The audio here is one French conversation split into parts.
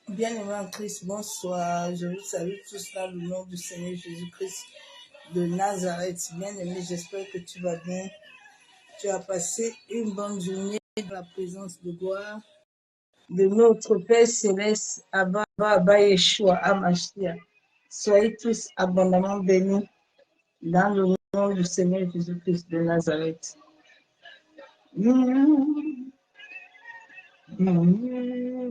Bien-aimé en Christ, bonsoir. Je vous salue tous dans le nom du Seigneur Jésus-Christ de Nazareth. Bien-aimé, j'espère que tu vas bien. Tu as passé une bonne journée dans la présence de gloire de notre Père Céleste, Abba Yeshua Amashia. Soyez tous abondamment bénis dans le nom du Seigneur Jésus-Christ de Nazareth.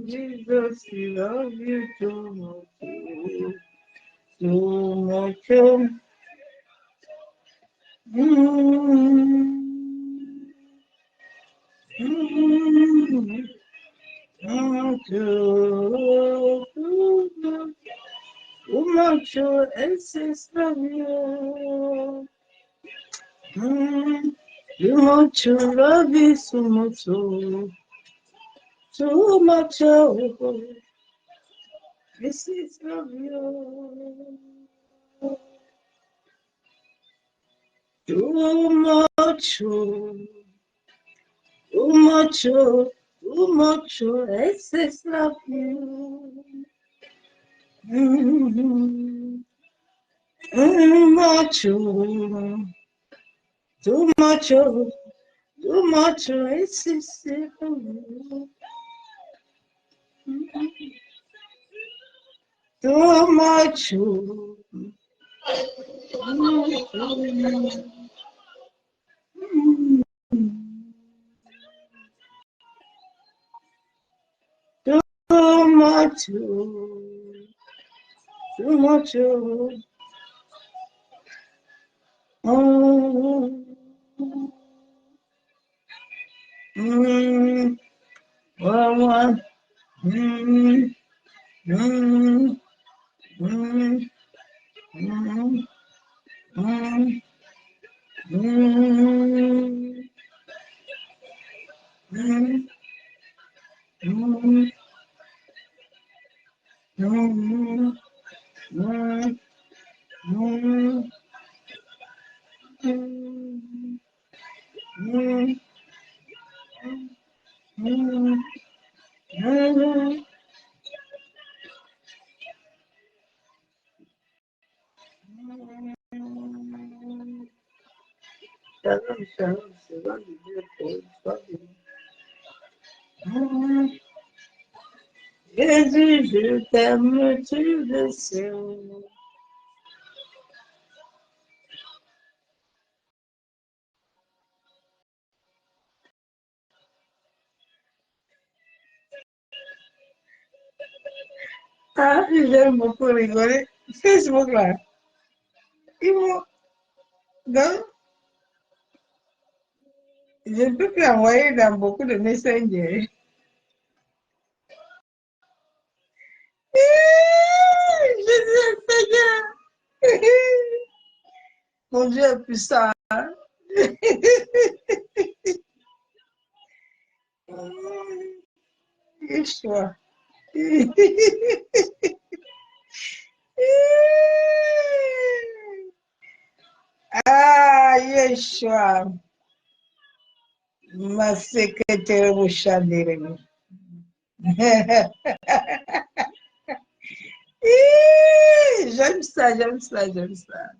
Jesus, we love you too much. Too much. Too much. Excess love you. Too much love you, so much. Too much. Excess love you. Too much. Too much, too much, excess love you. Too much, too much, too much, excess love you. Too much, too much, too much, oh. One, Jésus, je t'aime, tu le sais. Ah, j'aime beaucoup rigoler. Facebook là, ils m'ont. Donc, je ne peux plus envoyer dans beaucoup de messages. Jésus, Seigneur. Mon Dieu est puissant. Yeshua. Ah, Yeshua. Ma secrétaire vous chandere. J'aime ça, j'aime ça, j'aime ça.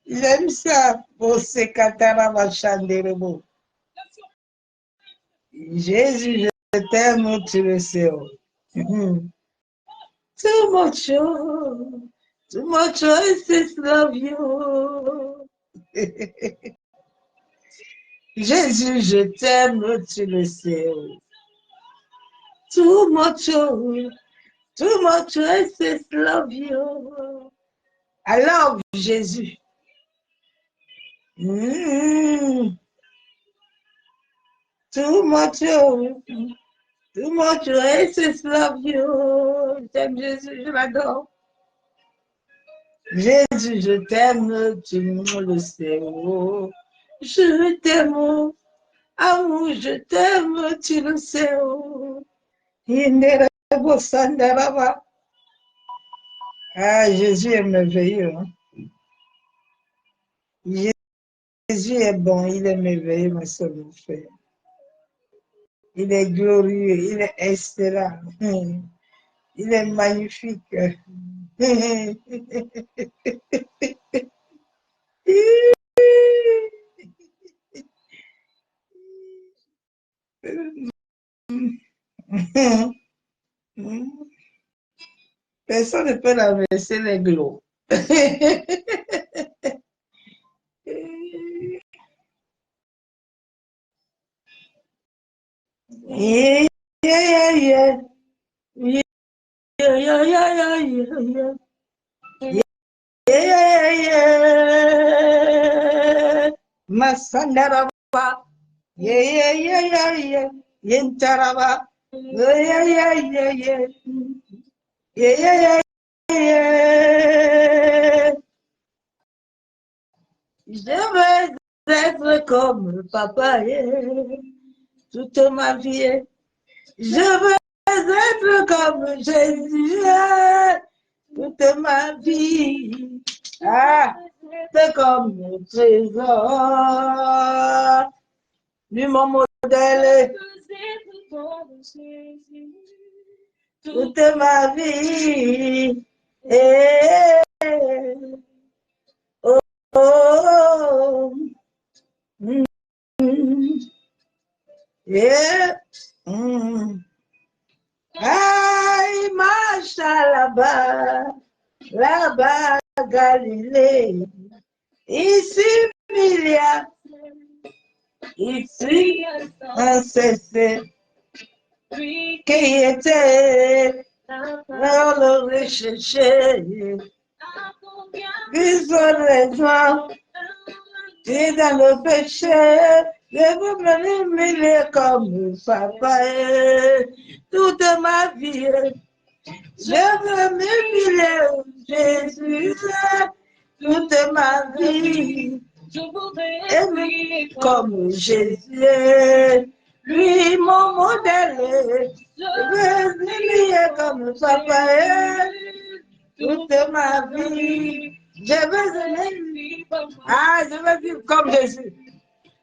J'aime ça. Você catara ma chandere. Jésus, je t'aime, tu le sais. Too much, too much, I just love you. Jésus, je t'aime, tu le sais. Too much, I just love you. I love Jésus. Too much, I just love you. J'aime Jésus, je l'adore. Jésus, je t'aime, tu le sais. Je t'aime, amour, je t'aime, tu le sais. Ah, Jésus est merveilleux. Jésus est bon, il est merveilleux, ma soeur, mon frère. Il est glorieux, il est excellent. Il est magnifique. Personne ne peut renverser les glots. Yeah, yeah, yeah. Yeah, yeah, yeah, yeah, yeah. Yeah, yeah. Masandaraba. Yeah, yeah, yeah, yeah, yeah. Yentaraba. Yeah, yeah, yeah, yeah, yeah. Yeah, yeah, yeah, yeah. Je veux être comme papa, yeah. Toute ma vie. Je veux être comme Jésus, yeah. Toute ma vie. Ah, c'est comme le trésor. Lui, mon modèle. Toute ma vie. Eh, oh, oh, mm, yeah. Aïe, marcha là-bas, Galilée. Ici, Milia, ici, un cessé, qui était dans le recherché. Besoin les gens, et dans le péché, je veux me humilier comme papa, toute ma vie. Je veux m'humilier, Jésus, toute ma vie. Je voudrais aimer comme Jésus, lui mon modèle. Je veux m'humilier comme papa, toute ma vie. Je veux vivre, je veux vivre comme Jésus.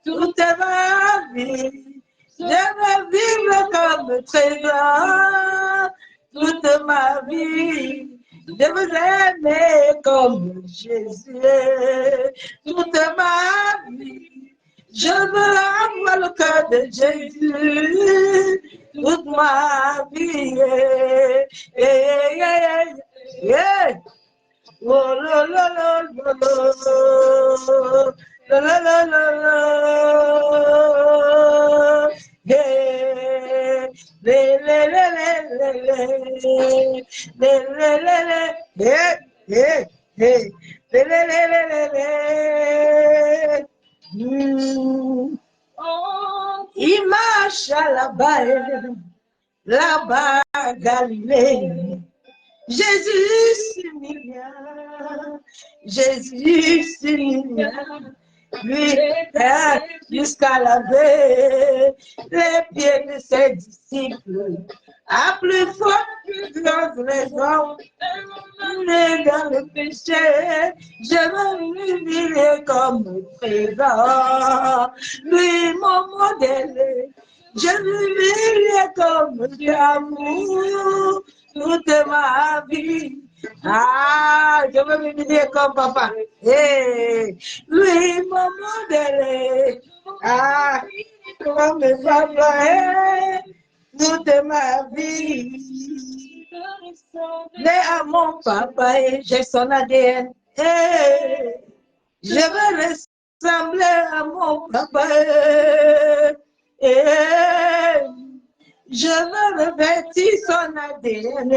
Toute ma vie, je veux vivre comme trésor. Toute ma vie, je veux aimer comme Jésus. Toute ma vie, je veux avoir le cœur de Jésus. Toute ma vie, yeah, yeah, yeah. Oh, lo, lo, lo, lo, lo, lo, lo, lo, lo. Yeah. Le, le, le, le, le, le, le, le, le, yeah, yeah, yeah. Le, le, le, le, le, le. Il marche là-bas, Galilée. Jésus s'humilia, Jésus s'humilia, lui jusqu'à laver les pieds de ses disciples. À plus forte raison, dans le péché, je veux m'humilier comme présent. Lui, mon modèle, je veux m'humilier comme d'amour. Toute ma vie, je veux m'humilier comme papa. Hey, lui, mon modèle, comme papa, hey, toute ma vie. Né à mon papa, j'ai son ADN. Hey, je veux ressembler à mon papa. Hey, je veux revêtir son ADN.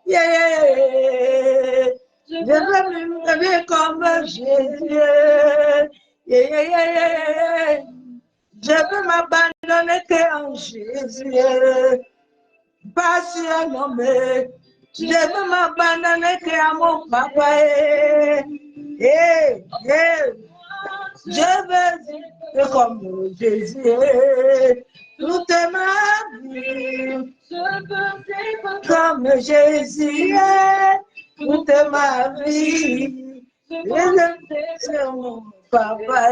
Yeah. Je veux me lever comme Jésus. Yeah. Je veux m'abandonner qu'en Jésus. Pas sur un homme. Je veux m'abandonner qu'à mon papa. Je veux être comme Jésus. Toute ma vie, je veux être comme Jésus. Toute ma vie, C'est mon papa.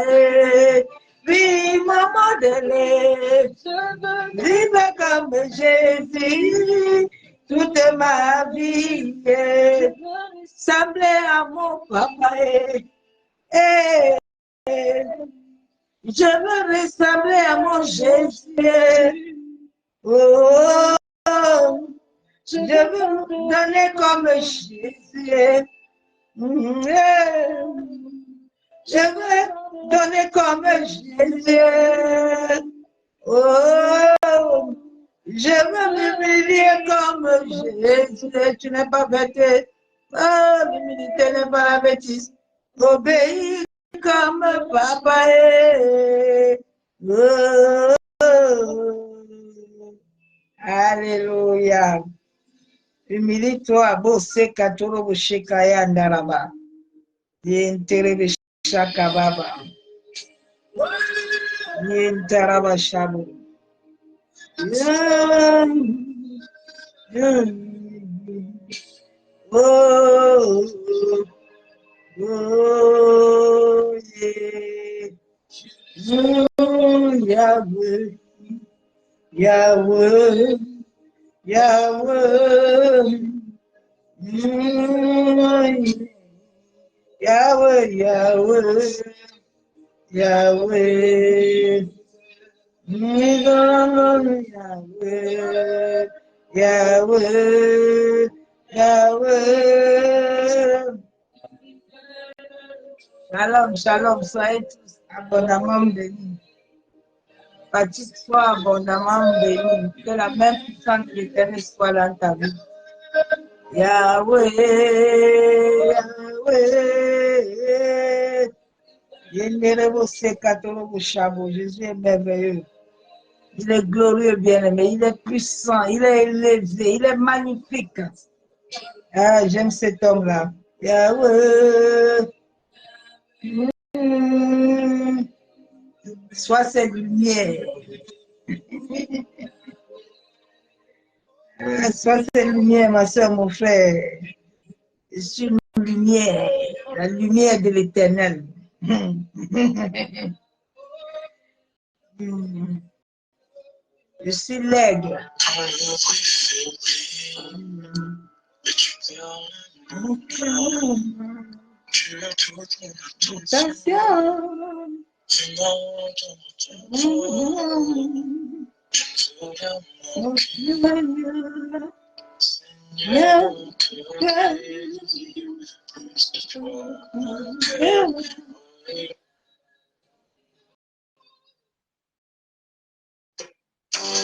Oui, maman de lait. Vive comme Jésus toute ma vie. Ressembler à mon papa. Je veux ressembler à mon Jésus. Oh, je veux me donner comme Jésus. Je veux donner comme Jésus. Oh, je veux m'humilier comme Jésus. Tu n'es pas bête. Oh, l'humilité n'est pas la bêtise. Obéis comme papa. Oh, alléluia. Humilie-toi, bosse katoro bushikaya ndaraba. Yentere bishaka baba. Yentaraba shabu. Oh, oh, yeah. Yahweh, Yahweh, Yahweh. Yahweh, Yahweh, Yahweh. Yahweh, Yahweh, Yahweh. Shalom, shalom, soyez tous abondamment bénis. Baptiste, sois abondamment béni. Que la main puissante de l'Éternel soit dans ta vie. Yahweh, Yahweh. Jésus est merveilleux. Il est glorieux, bien-aimé. Il est puissant. Il est élevé. Il est magnifique. Ah, j'aime cet homme-là. Yahweh. Sois cette lumière. Sois cette lumière, ma soeur, mon frère. Je suis une lumière. La lumière de l'Éternel. Je suis l'aigle.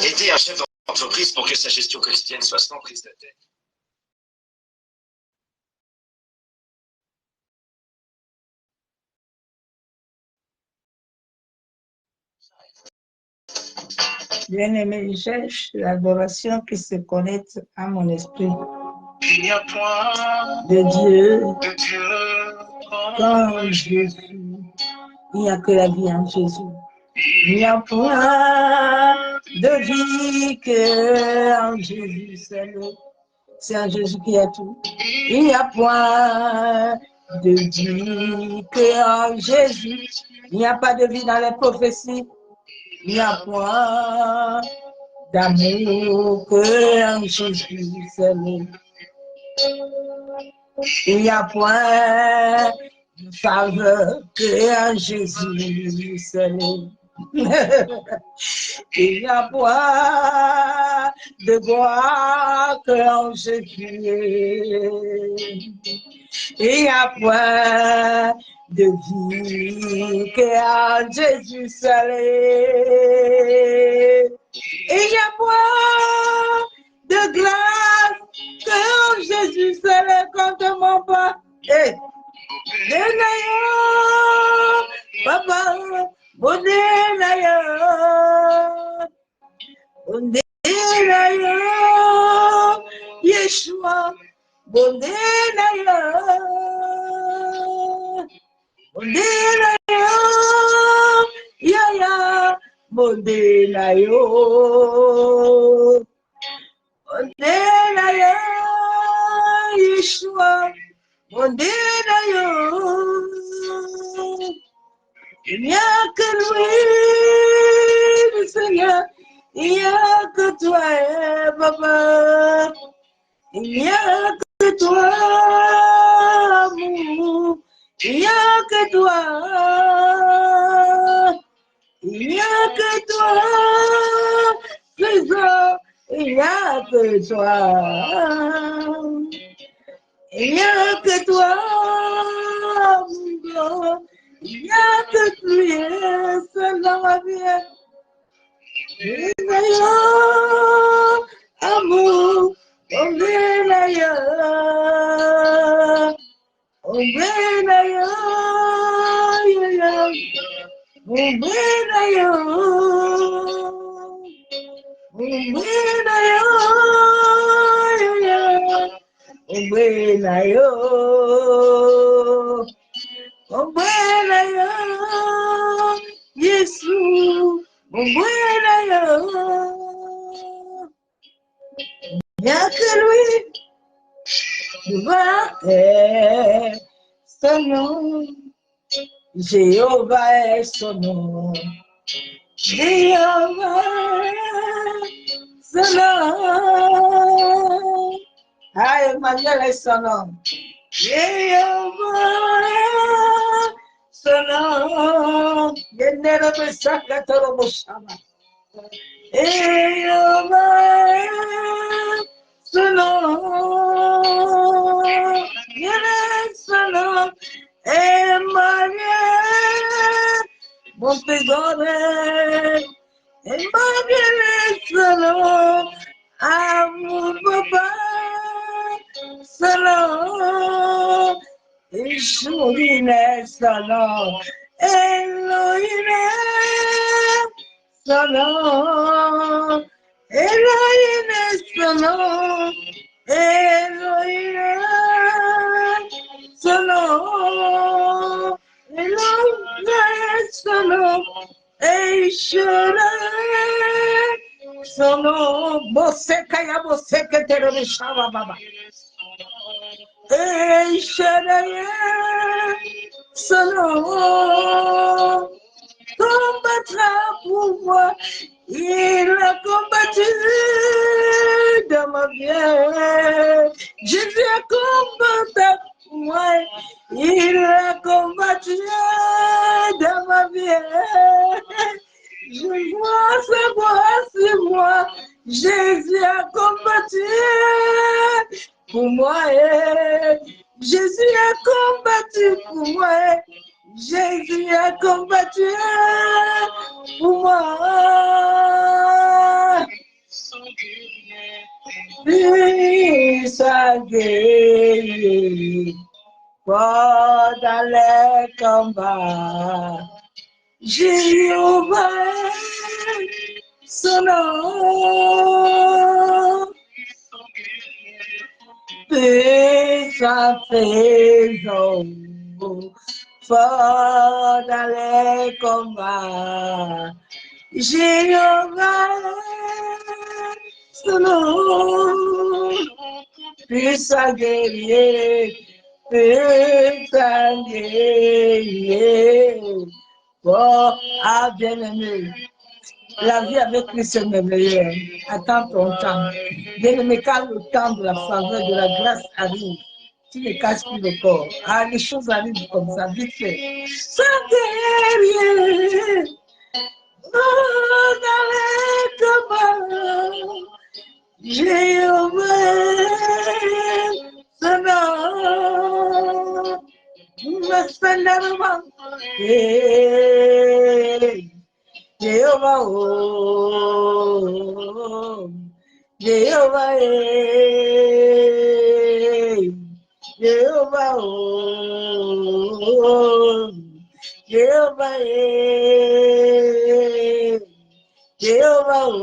Aider un chef d'entreprise pour que sa gestion quotidienne soit sans prise de tête. Bien-aimé, je cherche l'adoration qui se connecte à mon esprit. Il n'y a point de Dieu comme comme Jésus. Il n'y a que la vie en Jésus. Il n'y a point de vie que en Jésus seul. C'est en Jésus qu'il y a tout. Il n'y a point de vie que en Jésus. Il n'y a pas de vie dans les prophéties. Il n'y a point d'amour que en Jésus seul. Il n'y a point de faveur que en Jésus seul. Il n'y a point de gloire que en Jésus. Il n'y a point de vie que en Jésus seul. Il n'y a point de grâce que en Jésus seul contre mon pas. Papa, Yeshua, Yaya, Yeshua, mon Dieu, il n'y a que lui, le Seigneur, il n'y a que toi, papa. Il n'y a que toi, amour. Il n'y a que toi. Il n'y a que toi, trésor. Il n'y a que toi. Il n'y a que toi, mon Dieu. Il n'y a que lui, seul dans ma vie. D'ailleurs, amour, on est d'ailleurs. On est d'ailleurs. On est d'ailleurs. On est d'ailleurs. Ombenayo, Ombenayo, Yesu, Ombenayo. Il n'y a que lui, Jéhovah est son nom, Jéhovah est son nom, Jéhovah est son nom. Ah, Emmanuel est son nom. Jéhovah est son nom. Yenere besaka torobo shama. Jéhovah est son nom. Yenere son nom. Emmanuel, mon trésor est. Emmanuel est son nom. Amour papa. Salam, Ishurine salam, Elohine salam, Elohine salam, Elohine salam, Elohine salam, Ishurine salam, Bosekaya boseke terebe shava baba. Et Shaddai, Salomon, combattra pour moi. Il a combattu dans ma vie. Jésus a combattu pour moi. Il a combattu dans ma vie. Je vois sa voix sur moi. Jésus a combattu pour moi. Jésus a combattu pour moi. Jésus a combattu pour moi. Puis ça guérit pendant les combats. Jéhovah, son nom. Sa faison, fort dans les combats, Jéhovah, son nom, puissant guerrier, bon, ah bien-aimé. La vie avec Christ est meilleure. Attends ton temps. Bien-aimé, quand le temps de la faveur, de la grâce arrive, tu ne casses plus le corps. Ah, les choses arrivent comme ça, vite fait. Sans guerrier, dans les combats, Jéhovah, son nom, me seigneur, Jehovah, oh, Jehovah, Jehovah, oh, Jehovah, Jehovah, oh,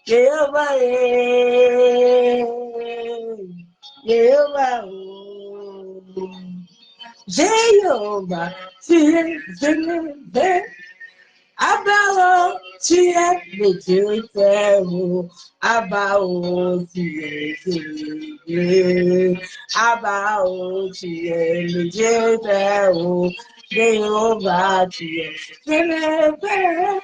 Jehovah, Jehovah, Jehovah, tu es élevé Abba, tu es le Dieu très haut. Abba, tu es élevé. Abba, tu es le Dieu très haut. Jéhovah, tu es élevé.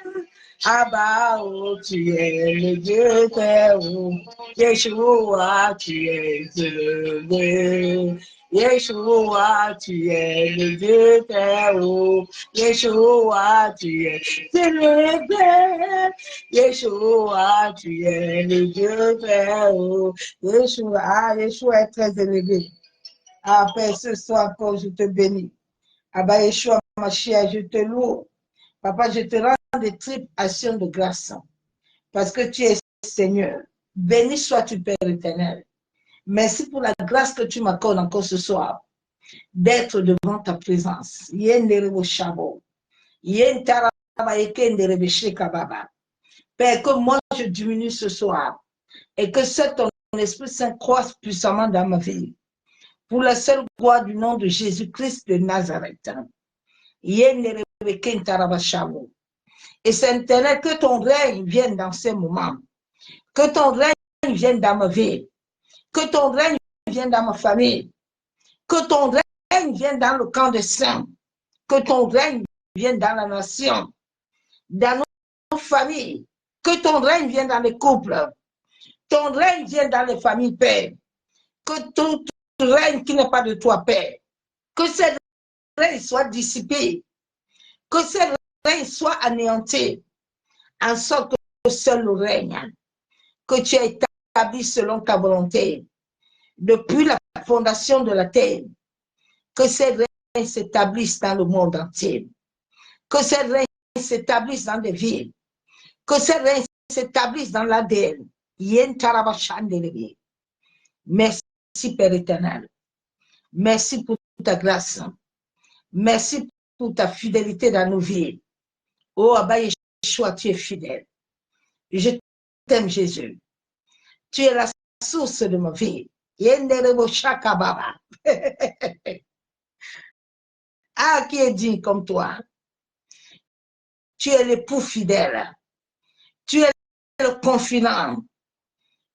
Abba, tu es le Dieu très haut. Yeshua, tu es élevé. Yeshua, tu es le Dieu très haut. Yeshua, tu es élevé. Yeshua, tu es le Dieu très haut. Yeshua est très élevé. Ah, Père, ce soir encore, je te bénis. Abba, Yeshua, ma chère, je te loue. Papa, je te rends des triples actions de grâce parce que tu es Seigneur. Béni sois-tu, Père éternel. Merci pour la grâce que tu m'accordes encore ce soir d'être devant ta présence. Père, que moi je diminue ce soir et que seul ton Esprit Saint croisse puissamment dans ma vie. Pour la seule gloire du nom de Jésus-Christ de Nazareth. Et c'est intérêt que ton règne vienne dans ces moments. Que ton règne vienne dans ma vie. Que ton règne vienne dans ma famille. Que ton règne vienne dans le camp des saints. Que ton règne vienne dans la nation. Dans nos familles. Que ton règne vienne dans les couples. Ton règne vienne dans les familles, Père. Que ton règne qui n'est pas de toi, Père. Que ce règne soit dissipé. Que ce règne soit anéanti. En sorte que seul le règne que tu as établi selon ta volonté, depuis la fondation de la terre, que ces règnes s'établissent dans le monde entier, que ces règnes s'établissent dans des villes, que ces règnes s'établissent dans l'ADN. Merci, Père éternel. Merci pour ta grâce. Merci pour ta fidélité dans nos vies. Oh, Abba Yeshua, tu es fidèle. Je t'aime, Jésus. Tu es la source de ma vie. Ah, qui est digne comme toi? Tu es l'époux fidèle. Tu es le confident.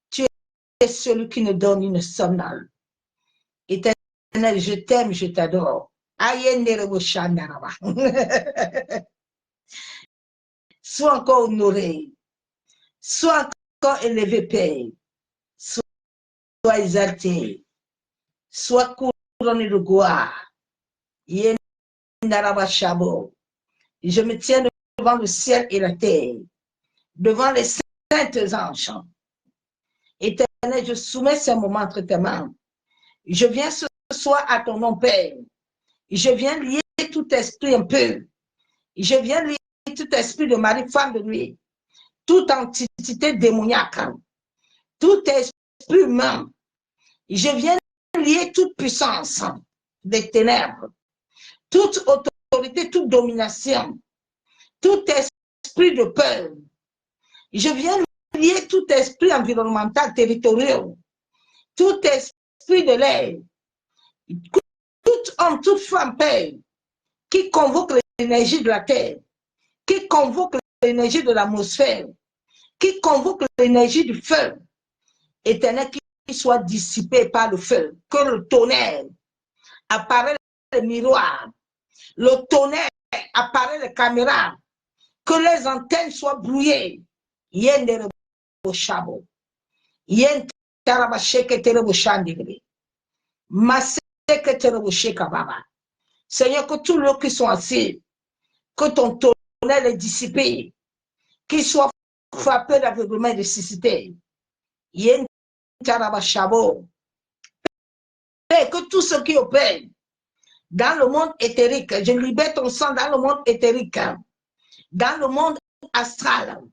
Tu es celui qui ne donne une somnale. Éternel, je t'aime, je t'adore. Sois encore honoré. Sois encore élevé, Père. Sois exalté. Sois couronné de gloire. Je me tiens devant le ciel et la terre, devant les saints anges. Éternel, je soumets ces moments entre tes mains. Je viens ce soir à ton nom, Père. Je viens lier tout esprit impur. Je viens lier tout esprit de mari, femme de nuit. Toute entité démoniaque. Tout esprit humain. Je viens lier toute puissance des ténèbres. Toute autorité, toute domination. Tout esprit de peur. Je viens lier tout esprit environnemental, territorial. Tout esprit de l'air. Tout homme, toute femme, Père, qui convoque l'énergie de la terre, qui convoque l'énergie de l'atmosphère, qui convoque l'énergie du feu, éternel, qui soit dissipé par le feu, que le tonnerre apparaît les miroirs, le tonnerre apparaît les caméras, que les antennes soient brouillées. Yendere boshabo, yen tarabasheke tereboshandiri, maseke terebosheka baba. Seigneur, que tous ceux qui sont assis, que ton tonnerre est dissipé, qu'ils soient frappés d'aveuglement et de cécité. Yen tarabashabo. Et que tous ceux qui opèrent dans le monde éthérique, je libère ton sang dans le monde éthérique, dans le monde astral,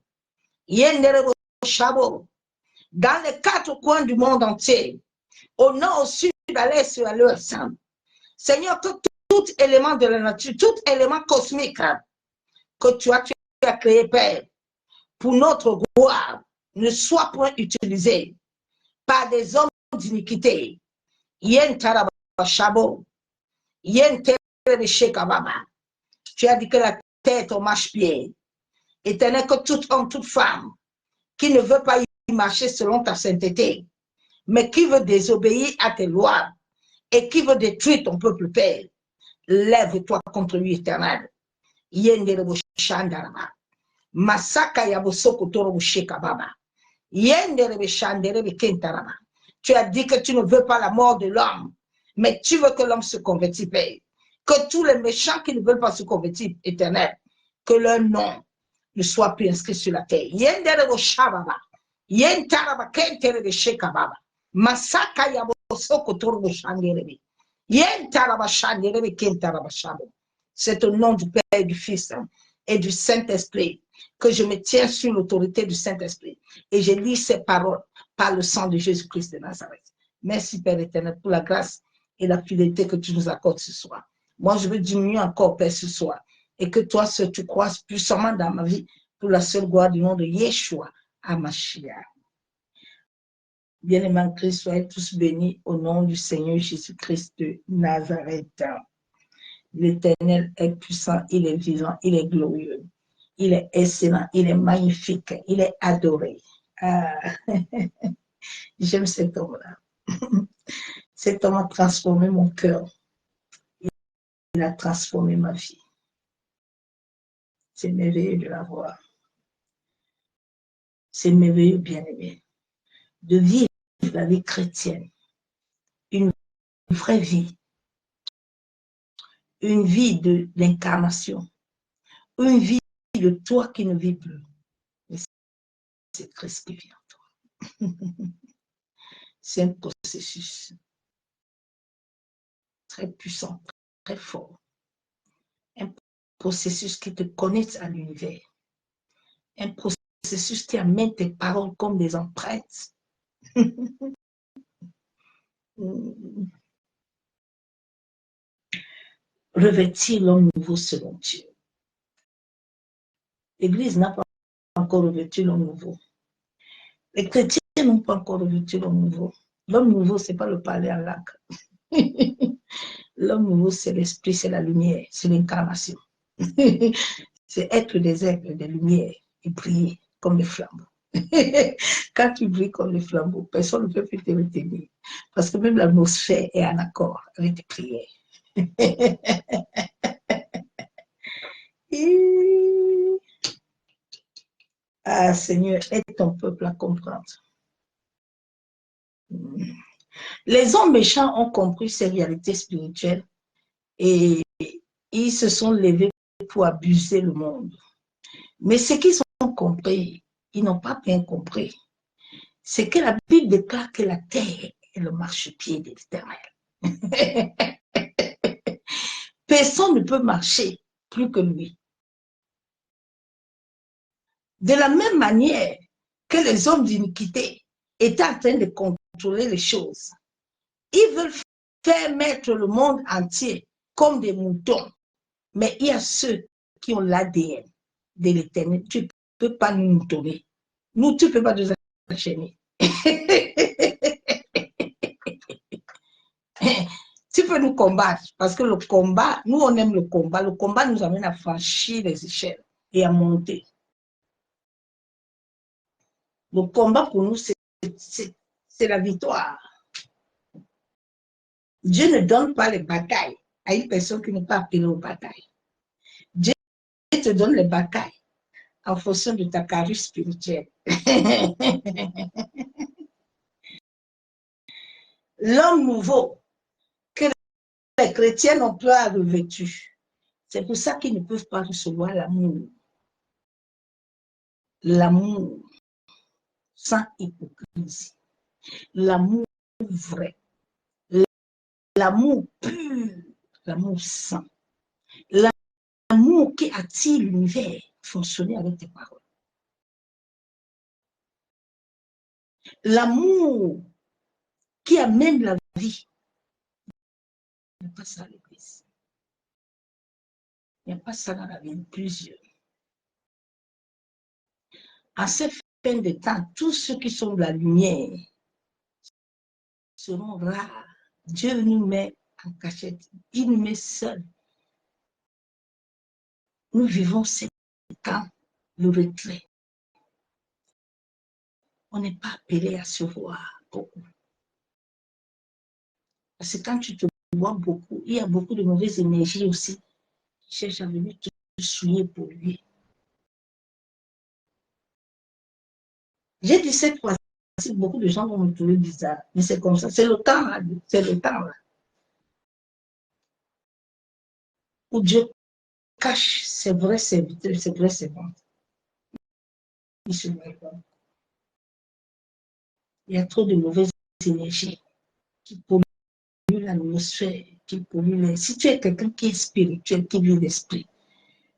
dans les quatre coins du monde entier, au nord, au sud, à l'est et à l'ouest. Seigneur, que tout élément de la nature, tout élément cosmique que tu as créé, Père, pour notre gloire, ne soit point utilisé par des hommes d'iniquité. Yen tarabashabo, yen terebeshekababa. Tu as dit que la terre est au marche-pied. Éternel, que tout homme, toute femme qui ne veut pas y marcher selon ta sainteté, mais qui veut désobéir à tes lois et qui veut détruire ton peuple, Père, lève-toi contre lui, Éternel. Yenderebo shandaraba. Masaka yabosoko torobo shekababa. Yenderebe shanderebe kentaraba. Tu as dit que tu ne veux pas la mort de l'homme, mais tu veux que l'homme se convertisse, Père. Que tous les méchants qui ne veulent pas se convertir, Éternel, que leur nom ne soit plus inscrit sur la terre. Yenderebo shababa. Yentaraba kenterebe shekababa. Masaka yabosoko torobo shanderebe. Yentaraba shanderebe kentaraba shabo. C'est au nom du Père, du Fils et du Saint-Esprit que je me tiens sur l'autorité du Saint-Esprit. Et je lis ces paroles par le sang de Jésus-Christ de Nazareth. Merci, Père éternel, pour la grâce et la fidélité que tu nous accordes ce soir. Moi, je veux diminuer encore, Père, ce soir. Et que toi, seul, tu croises puissamment dans ma vie pour la seule gloire du nom de Yeshua HaMashiach. Bien-aimés en Christ, soyez tous bénis au nom du Seigneur Jésus-Christ de Nazareth. L'Éternel est puissant, il est vivant, il est glorieux, il est excellent, il est magnifique, il est adoré. Ah, j'aime cet homme-là. Cet homme a transformé mon cœur. Il a transformé ma vie. C'est merveilleux de la voir. C'est merveilleux, bien-aimé, de vivre la vie chrétienne, une vraie vie, une vie de l'incarnation, une vie de toi qui ne vis plus. Mais c'est Christ qui vit en toi. C'est un processus très puissant, très fort. Un processus qui te connecte à l'univers. Un processus qui amène tes paroles comme des empreintes. Revêtir l'homme nouveau selon Dieu. L'Église n'a pas encore revêtu l'homme nouveau. Les chrétiens n'ont pas encore revêtu l'homme nouveau. L'homme nouveau, ce n'est pas le parler en langue. L'homme nouveau, c'est l'esprit, c'est la lumière, c'est l'incarnation. C'est être des êtres, des lumières et briller comme les flambeaux. Quand tu brilles comme les flambeaux, personne ne peut plus te retenir. Parce que même l'atmosphère est en accord avec tes prières. Ah, Seigneur, aide ton peuple à comprendre. Les hommes méchants ont compris ces réalités spirituelles et ils se sont levés pour abuser le monde. Mais ce qu'ils ont compris, ils n'ont pas bien compris. C'est que la Bible déclare que la terre est le marchepied de l'Éternel. Personne ne peut marcher plus que lui. De la même manière que les hommes d'iniquité étaient en train de contrôler les choses, ils veulent faire mettre le monde entier comme des moutons. Mais il y a ceux qui ont l'ADN de l'Éternel. Tu ne peux pas nous moutonner. Nous, tu ne peux pas nous enchaîner. Tu peux nous combattre parce que le combat, nous on aime le combat. Le combat nous amène à franchir les échelles et à monter. Le combat pour nous, c'est la victoire. Dieu ne donne pas les batailles à une personne qui n'est pas appelée aux batailles. Dieu te donne les batailles en fonction de ta carrure spirituelle. L'homme nouveau que les chrétiens n'ont pas revêtu. C'est pour ça qu'ils ne peuvent pas recevoir l'amour. L'amour sans hypocrisie. L'amour vrai. L'amour pur. L'amour saint. L'amour qui attire l'univers. Fonctionner avec tes paroles. L'amour qui amène la vie. Il n'y a pas ça à l'église. Il n'y a pas ça dans la vie de plusieurs. À cette fin de temps, tous ceux qui sont de la lumière seront rares. Dieu nous met en cachette. Il nous met seuls. Nous vivons ces temps le retrait. On n'est pas appelé à se voir beaucoup. Parce que quand tu te vois beaucoup, il y a beaucoup de mauvaises énergies aussi qui cherchent à venir te souiller pour lui. J'ai dit cette fois-ci, beaucoup de gens vont me trouver bizarre, mais c'est comme ça, c'est le temps là, c'est le temps là, où Dieu cache ses vrais serviteurs, ses vrais servantes. Il y a trop de mauvaises énergies qui polluent l'atmosphère, qui polluent les... Si tu es quelqu'un qui est spirituel, qui vit l'esprit,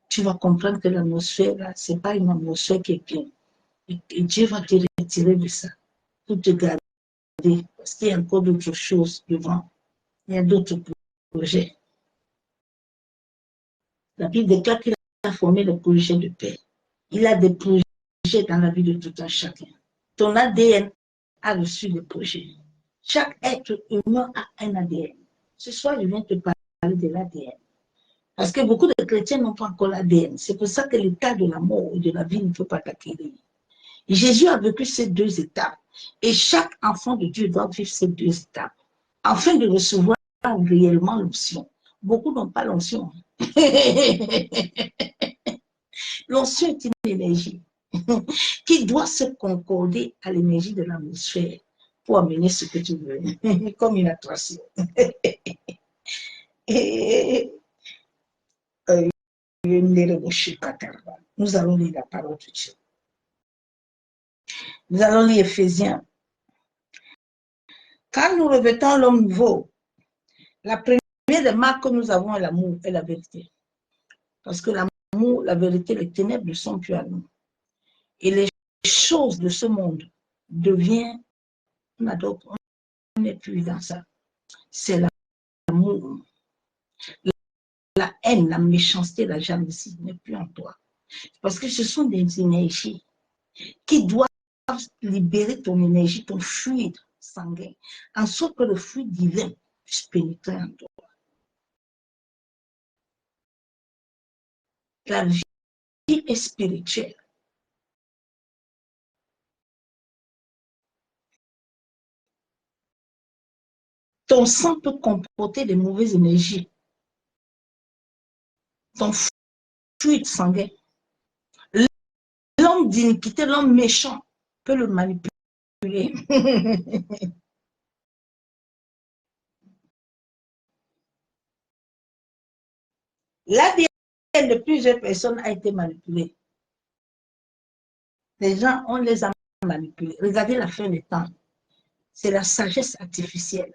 tu vas comprendre que l'atmosphère là, ce n'est pas une atmosphère qui est bien. Et Dieu va te retirer de ça, pour te garder, parce qu'il y a encore d'autres choses devant. Il y a d'autres projets. La Bible déclare qu'il a formé le projet de paix. Il a des projets dans la vie de tout un chacun. Ton ADN a reçu des projets. Chaque être humain a un ADN. Ce soir, je viens te parler de l'ADN. Parce que beaucoup de chrétiens n'ont pas encore l'ADN. C'est pour ça que l'état de la mort ou de la vie ne peut pas t'acquérir. Jésus a vécu ces deux étapes. Et chaque enfant de Dieu doit vivre ces deux étapes afin de recevoir réellement l'onction. Beaucoup n'ont pas l'onction. L'onction est une énergie qui doit se concorder à l'énergie de l'atmosphère pour amener ce que tu veux, comme une attraction. Nous allons lire la parole de Dieu. Nous allons lire Éphésiens. Quand nous revêtons l'homme nouveau, la première des marques que nous avons est l'amour et la vérité. Parce que l'amour, la vérité, les ténèbres ne sont plus à nous. Et les choses de ce monde deviennent, on n'est plus dans ça. C'est l'amour. La haine, la méchanceté, la jalousie n'est plus en toi. Parce que ce sont des énergies qui doivent libérer ton énergie, ton fluide sanguin, en sorte que le fluide divin puisse pénétrer en toi. La vie est spirituelle. Ton sang peut comporter des mauvaises énergies. Ton fluide sanguin. L'homme d'iniquité, l'homme méchant, peut le manipuler. L'ADN de plusieurs personnes a été manipulé. Les gens, on les a manipulés. Regardez la fin des temps. C'est la sagesse artificielle.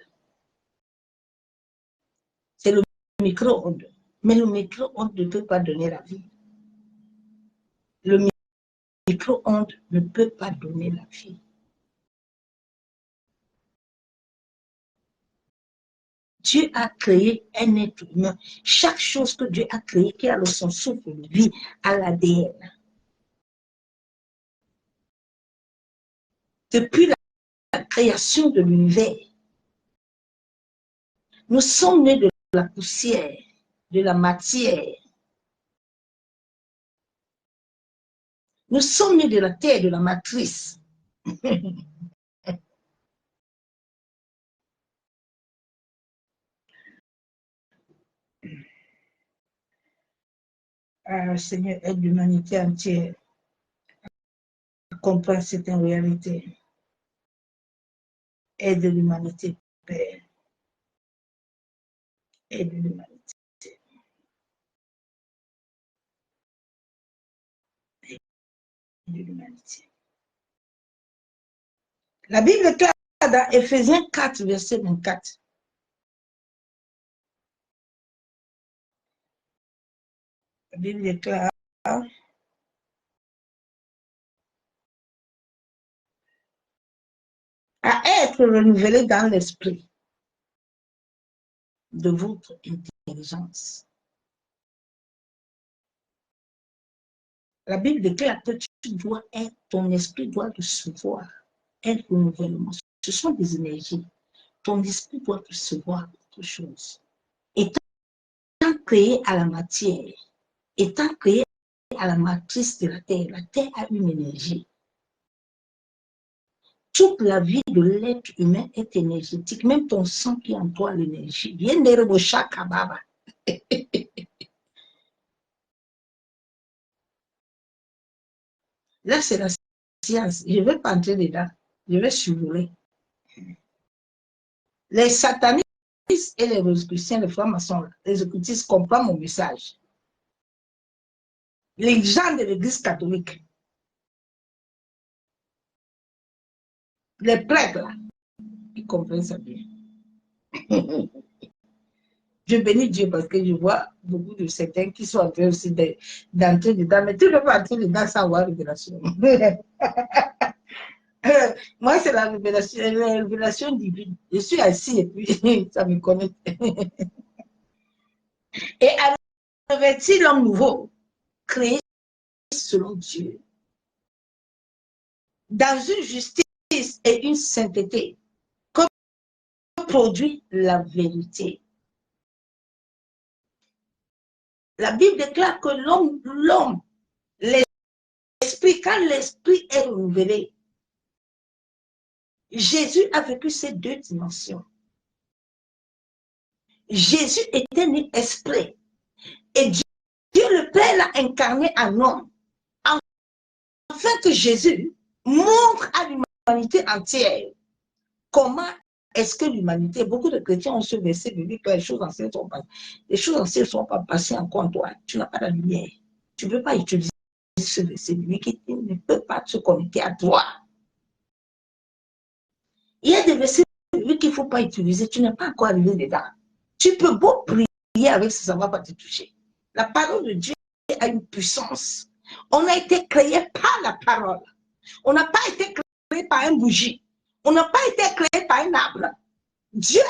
C'est le micro-ondes. Mais le micro-ondes ne peut pas donner la vie. Le micro-ondes ne peut pas donner la vie. Dieu a créé un être humain. Chaque chose que Dieu a créée, qui a son souffle de vie, a l'ADN. Depuis la création de l'univers, nous sommes nés de la poussière, de la matière. Nous sommes nés de la terre, de la matrice. Seigneur, aide l'humanité entière à comprendre cette réalité. Aide l'humanité, Père. Aide l'humanité. Aide l'humanité. La Bible déclare dans Éphésiens 4, verset 24. La Bible déclare à être renouvelé dans l'esprit de votre intelligence. La Bible déclare que tu dois être, ton esprit doit recevoir un renouvellement. Ce sont des énergies. Ton esprit doit recevoir autre chose. Étant créé à la matière, étant créé à la matrice de la Terre. La Terre a une énergie. Toute la vie de l'être humain est énergétique. Même ton sang qui emploie l'énergie. Viens de Reboshaka Baba. Là, c'est la science. Je ne vais pas entrer dedans. Je vais survoler. Les satanistes et les rosicruciens, les francs-maçons, les occultistes comprennent mon message. Les gens de l'église catholique, les prêtres, là, ils comprennent ça bien. Je bénis Dieu parce que je vois beaucoup de certains qui sont en train aussi d'entrer dedans, mais tu ne peux pas entrer dedans sans avoir révélation. Moi, c'est la révélation divine. Je suis assis et puis ça me connecte. Et à revêtir l'homme nouveau, créé selon Dieu, dans une justice et une sainteté, comme produit la vérité. La Bible déclare que l'homme, l'esprit, quand l'esprit est renouvelé, Jésus a vécu ces deux dimensions. Jésus était né esprit. Et Dieu le Père l'a incarné en homme. Afin que Jésus montre à l'humanité entière comment est-ce que l'humanité, beaucoup de chrétiens ont ce verset biblique que les choses anciennes sont passées. Les choses anciennes ne sont pas passées encore en toi. Tu n'as pas la lumière. Tu ne peux pas utiliser ce verset biblique qui ne peut pas se connecter à toi. Il y a des versets bibliques qu'il ne faut pas utiliser. Tu n'es pas encore arrivé dedans. Tu peux beau prier avec ça, ça ne va pas te toucher. La parole de Dieu a une puissance. On a été créé par la parole. On n'a pas été créé par une bougie. On n'a pas été créé par un arbre. Dieu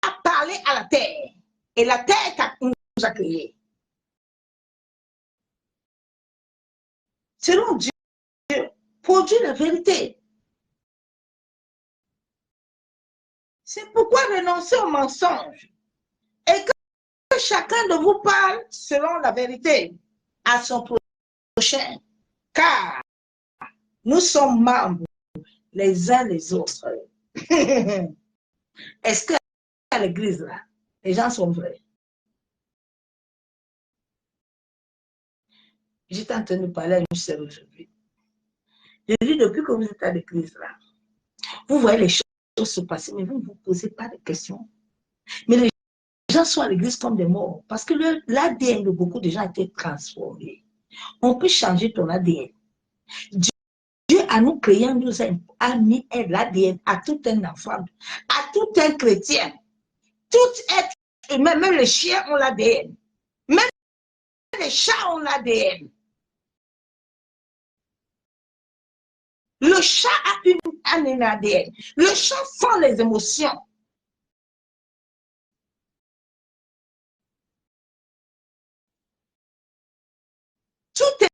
a parlé à la terre. Et la terre nous a créés. Selon Dieu, produit la vérité. C'est pourquoi renoncer au mensonge. Et que chacun de vous parle selon la vérité à son prochain. Car nous sommes membres les uns les autres. Est-ce qu'à l'église, là, les gens sont vrais? J'étais en train de parler à une sœur aujourd'hui. Je dis, depuis que vous êtes à l'église, là, vous voyez les choses se passer, mais vous ne vous posez pas de questions. Mais les gens sont à l'église comme des morts, parce que l'ADN de beaucoup de gens a été transformé. On peut changer ton ADN. Dieu, à nous créant, nous a mis l'ADN à tout un enfant, à tout un chrétien. Tout être humain, même les chiens ont l'ADN. Même les chats ont l'ADN. Le chat a un ADN. Le chat sent les émotions. Toute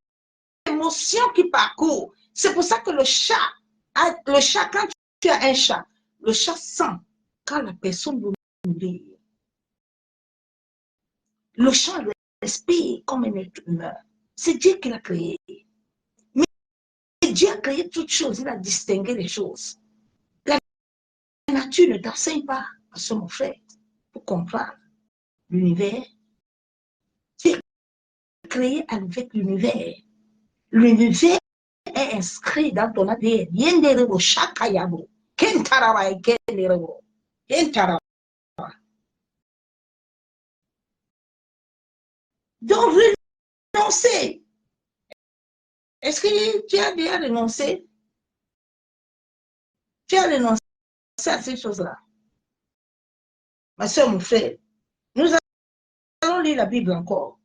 émotion qui parcourt. C'est pour ça que le chat, quand tu as un chat, le chat sent quand la personne veut mourir. Le chat respire comme un être humain. C'est Dieu qui l'a créé. Mais Dieu a créé toutes choses. Il a distingué les choses. La nature ne t'enseigne pas à ce mon frère pour comprendre l'univers. Tu es créé avec l'univers. L'univers est inscrit dans ton ADN. Yenderebo shakayabo. Kentaraba et kenderebo. Kentaraba. Donc, renoncer. Est-ce que tu as déjà renoncé? Tu as renoncé à ces choses-là. Ma soeur, mon frère, nous allons lire la Bible encore.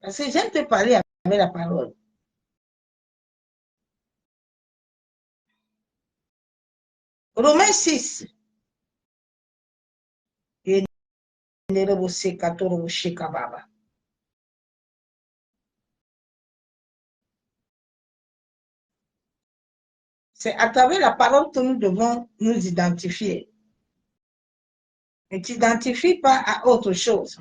Parce que j'aime te parler avec la parole. Romains 6. C'est à travers la parole que nous devons nous identifier. Ne t'identifie pas à autre chose.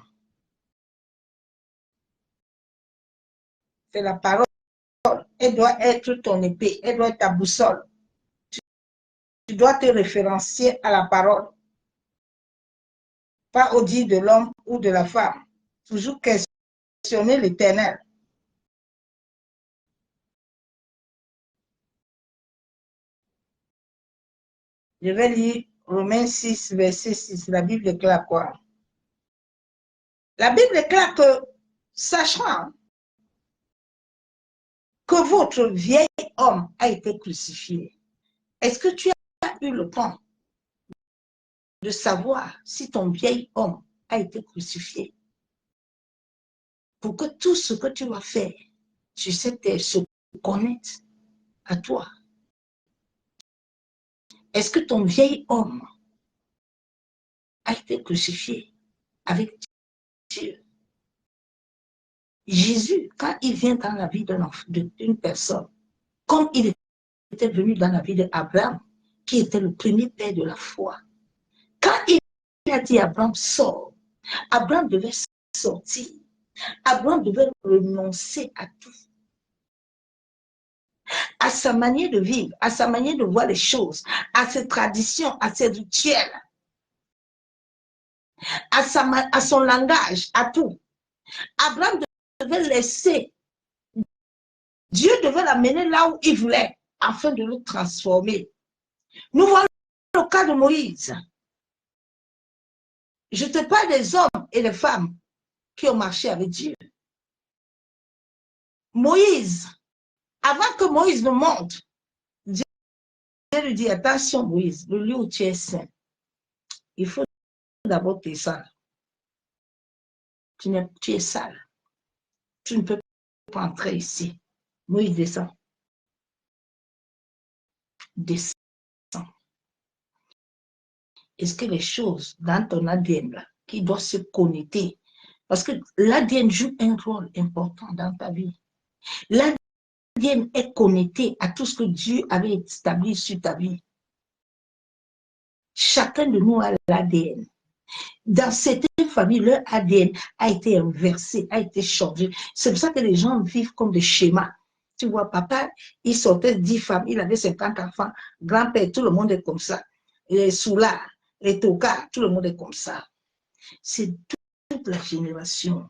c'est la parole. Elle doit être ton épée, elle doit être ta boussole. Tu dois te référencier à la parole, pas au dit de l'homme ou de la femme. Toujours questionner l'Éternel. Je vais lire Romains 6, verset 6. La Bible déclare quoi? La Bible déclare que, sachant que votre vieil homme a été crucifié, est-ce que tu as eu le temps de savoir si ton vieil homme a été crucifié? Pour que tout ce que tu vas faire, tu sais, se connecte à toi. Est-ce que ton vieil homme a été crucifié avec Dieu? Jésus, quand il vient dans la vie d'une personne, comme il était venu dans la vie d'Abraham, qui était le premier père de la foi, quand il a dit à Abraham, sors, Abraham devait sortir. Abraham devait renoncer à tout, à sa manière de vivre, à sa manière de voir les choses, à ses traditions, à ses rituels, à son langage, à tout. Abraham devait laisser, Dieu devait l'amener là où il voulait, afin de le transformer. Nous voyons le cas de Moïse. Je te parle des hommes et des femmes qui ont marché avec Dieu. Moïse, avant que Moïse ne monte, Dieu lui dit, attention Moïse, le lieu où tu es saint, il faut d'abord que tu es sale. Tu es sale. Tu ne peux pas entrer ici. Moïse descend. Descend. Est-ce que les choses dans ton ADN là, qui doivent se connecter, parce que l'ADN joue un rôle important dans ta vie. L'ADN est connecté à tout ce que Dieu avait établi sur ta vie. Chacun de nous a l'ADN. Dans certaines familles, leur ADN a été inversé, a été changé. C'est pour ça que les gens vivent comme des schémas. Tu vois, papa, il sortait 10 femmes, il avait 50 enfants. Grand-père, tout le monde est comme ça. Les soulards, les tocards, tout le monde est comme ça. C'est toute la génération.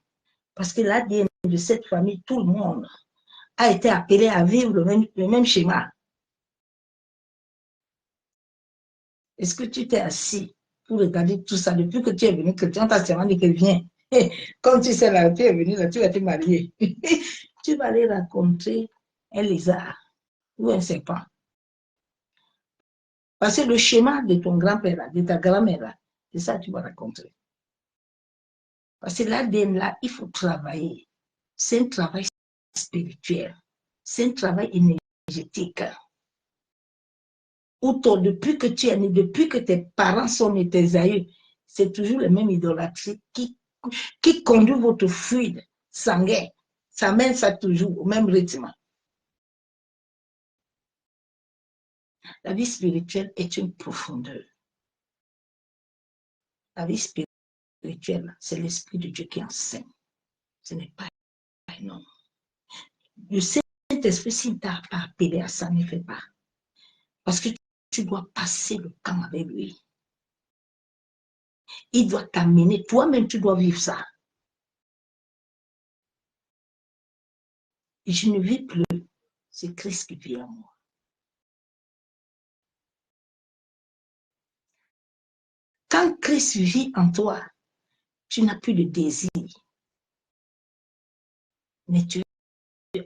Parce que l'ADN de cette famille, tout le monde a été appelé à vivre le même schéma. Est-ce que tu t'es assis pour regarder tout ça depuis que tu es venu chrétien, t'as seulement dit que viens. Comme tu sais là, tu es venu là, tu vas te marier. Tu vas aller rencontrer un lézard ou un serpent. Parce que le schéma de ton grand-père, de ta grand-mère, c'est ça que tu vas rencontrer. Parce que l'ADN là, il faut travailler. C'est un travail spirituel. C'est un travail énergétique. Ou depuis que tu es né, depuis que tes parents sont nés, tes aïeux, c'est toujours la même idolâtrie qui conduit votre fluide sanguin. Ça mène ça toujours au même rythme. La vie spirituelle est une profondeur. La vie spirituelle, c'est l'Esprit de Dieu qui enseigne. Ce n'est pas un homme. Le Saint-Esprit, s'il t'a appelé à ça, ne fait pas. Parce que tu dois passer le temps avec lui. Il doit t'amener. Toi-même, tu dois vivre ça. Et je ne vis plus. C'est Christ qui vit en moi. Quand Christ vit en toi, tu n'as plus de désir. Mais tu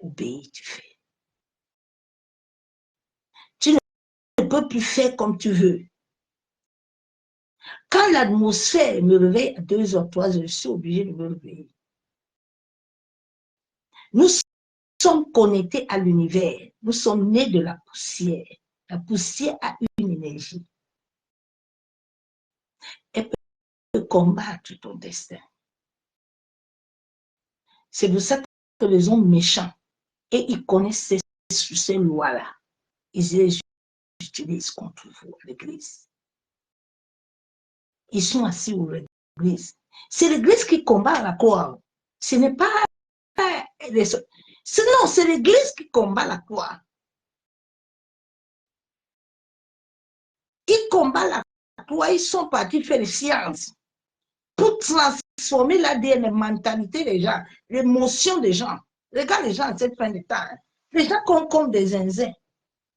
obéis, tu fais. Tu ne peux plus faire comme tu veux. Quand l'atmosphère me réveille à 2h, 3h, je suis obligé de me réveiller. Nous sommes connectés à l'univers. Nous sommes nés de la poussière. La poussière a une énergie. Elle peut combattre ton destin. C'est pour ça que les hommes méchants, et ils connaissent ces lois-là, ils les utilisent contre vous, l'Église. Ils sont assis où l'Église. C'est l'Église qui combat la croix. Ce n'est pas Non, c'est l'Église qui combat la croix. Ils combattent la croix, ils sont partis faire les sciences pour transformer l'ADN, la mentalité des gens, l'émotion des gens. Regarde les gens à cette fin de temps. Les gens comme des zinzins.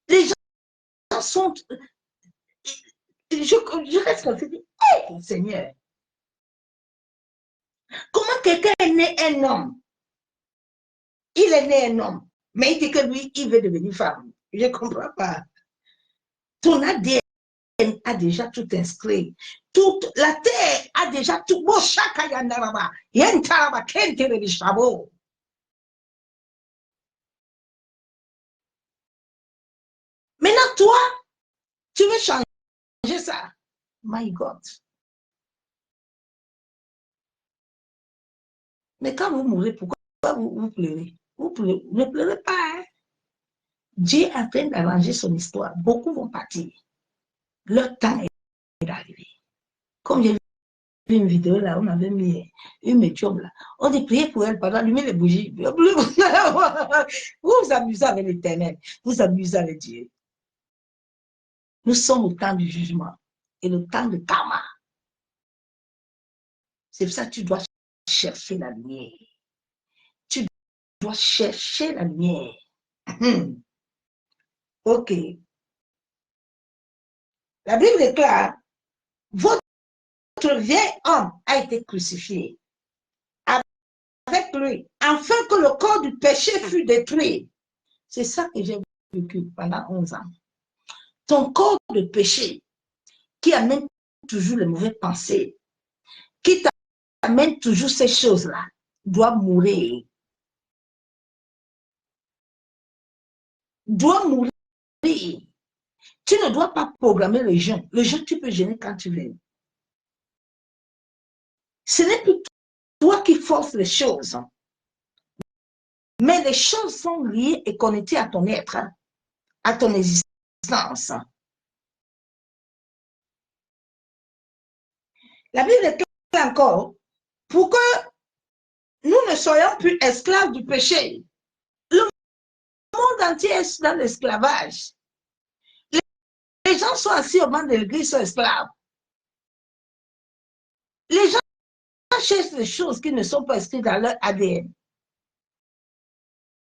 Les gens sont... Je reste comme ça, hey, Seigneur, comment quelqu'un est né un homme? Il est né un homme, mais il dit que lui, il veut devenir femme. Je ne comprends pas. Ton ADN a déjà tout inscrit. Toute la terre a déjà tout. Bon, chacun y en a là-bas. Il y a une taraba, qu'elle est chabo. Maintenant, toi, tu veux changer ça. My God. Mais quand vous mourrez, pourquoi vous pleurez? Vous pleurez, ne pleurez pas. Hein? Dieu est en train d'arranger son histoire. Beaucoup vont partir. Leur temps est arrivé. Comme j'ai vu une vidéo là, on avait mis une médium là. On dit prier pour elle, pendant allumer les bougies. Vous vous amusez avec l'éternel. Vous amusez avec Dieu. Nous sommes au temps du jugement et le temps de karma. C'est pour ça que tu dois chercher la lumière. Tu dois chercher la lumière. Ok. La Bible déclare, votre vieil homme a été crucifié avec lui, afin que le corps du péché fût détruit. C'est ça que j'ai vécu pendant 11 ans. Ton corps de péché qui amène toujours les mauvaises pensées, qui t'amène toujours ces choses-là, doit mourir. Doit mourir. Tu ne dois pas programmer le jeûne. Le jeûne, tu peux jeûner quand tu veux. Ce n'est plus toi qui forces les choses. Mais les choses sont liées et connectées à ton être, à ton existence. La Bible est encore, pour que nous ne soyons plus esclaves du péché. Le monde entier est dans l'esclavage. Les gens sont assis au banc de l'église, sont esclaves. Les gens cherchent des choses qui ne sont pas inscrites dans leur ADN.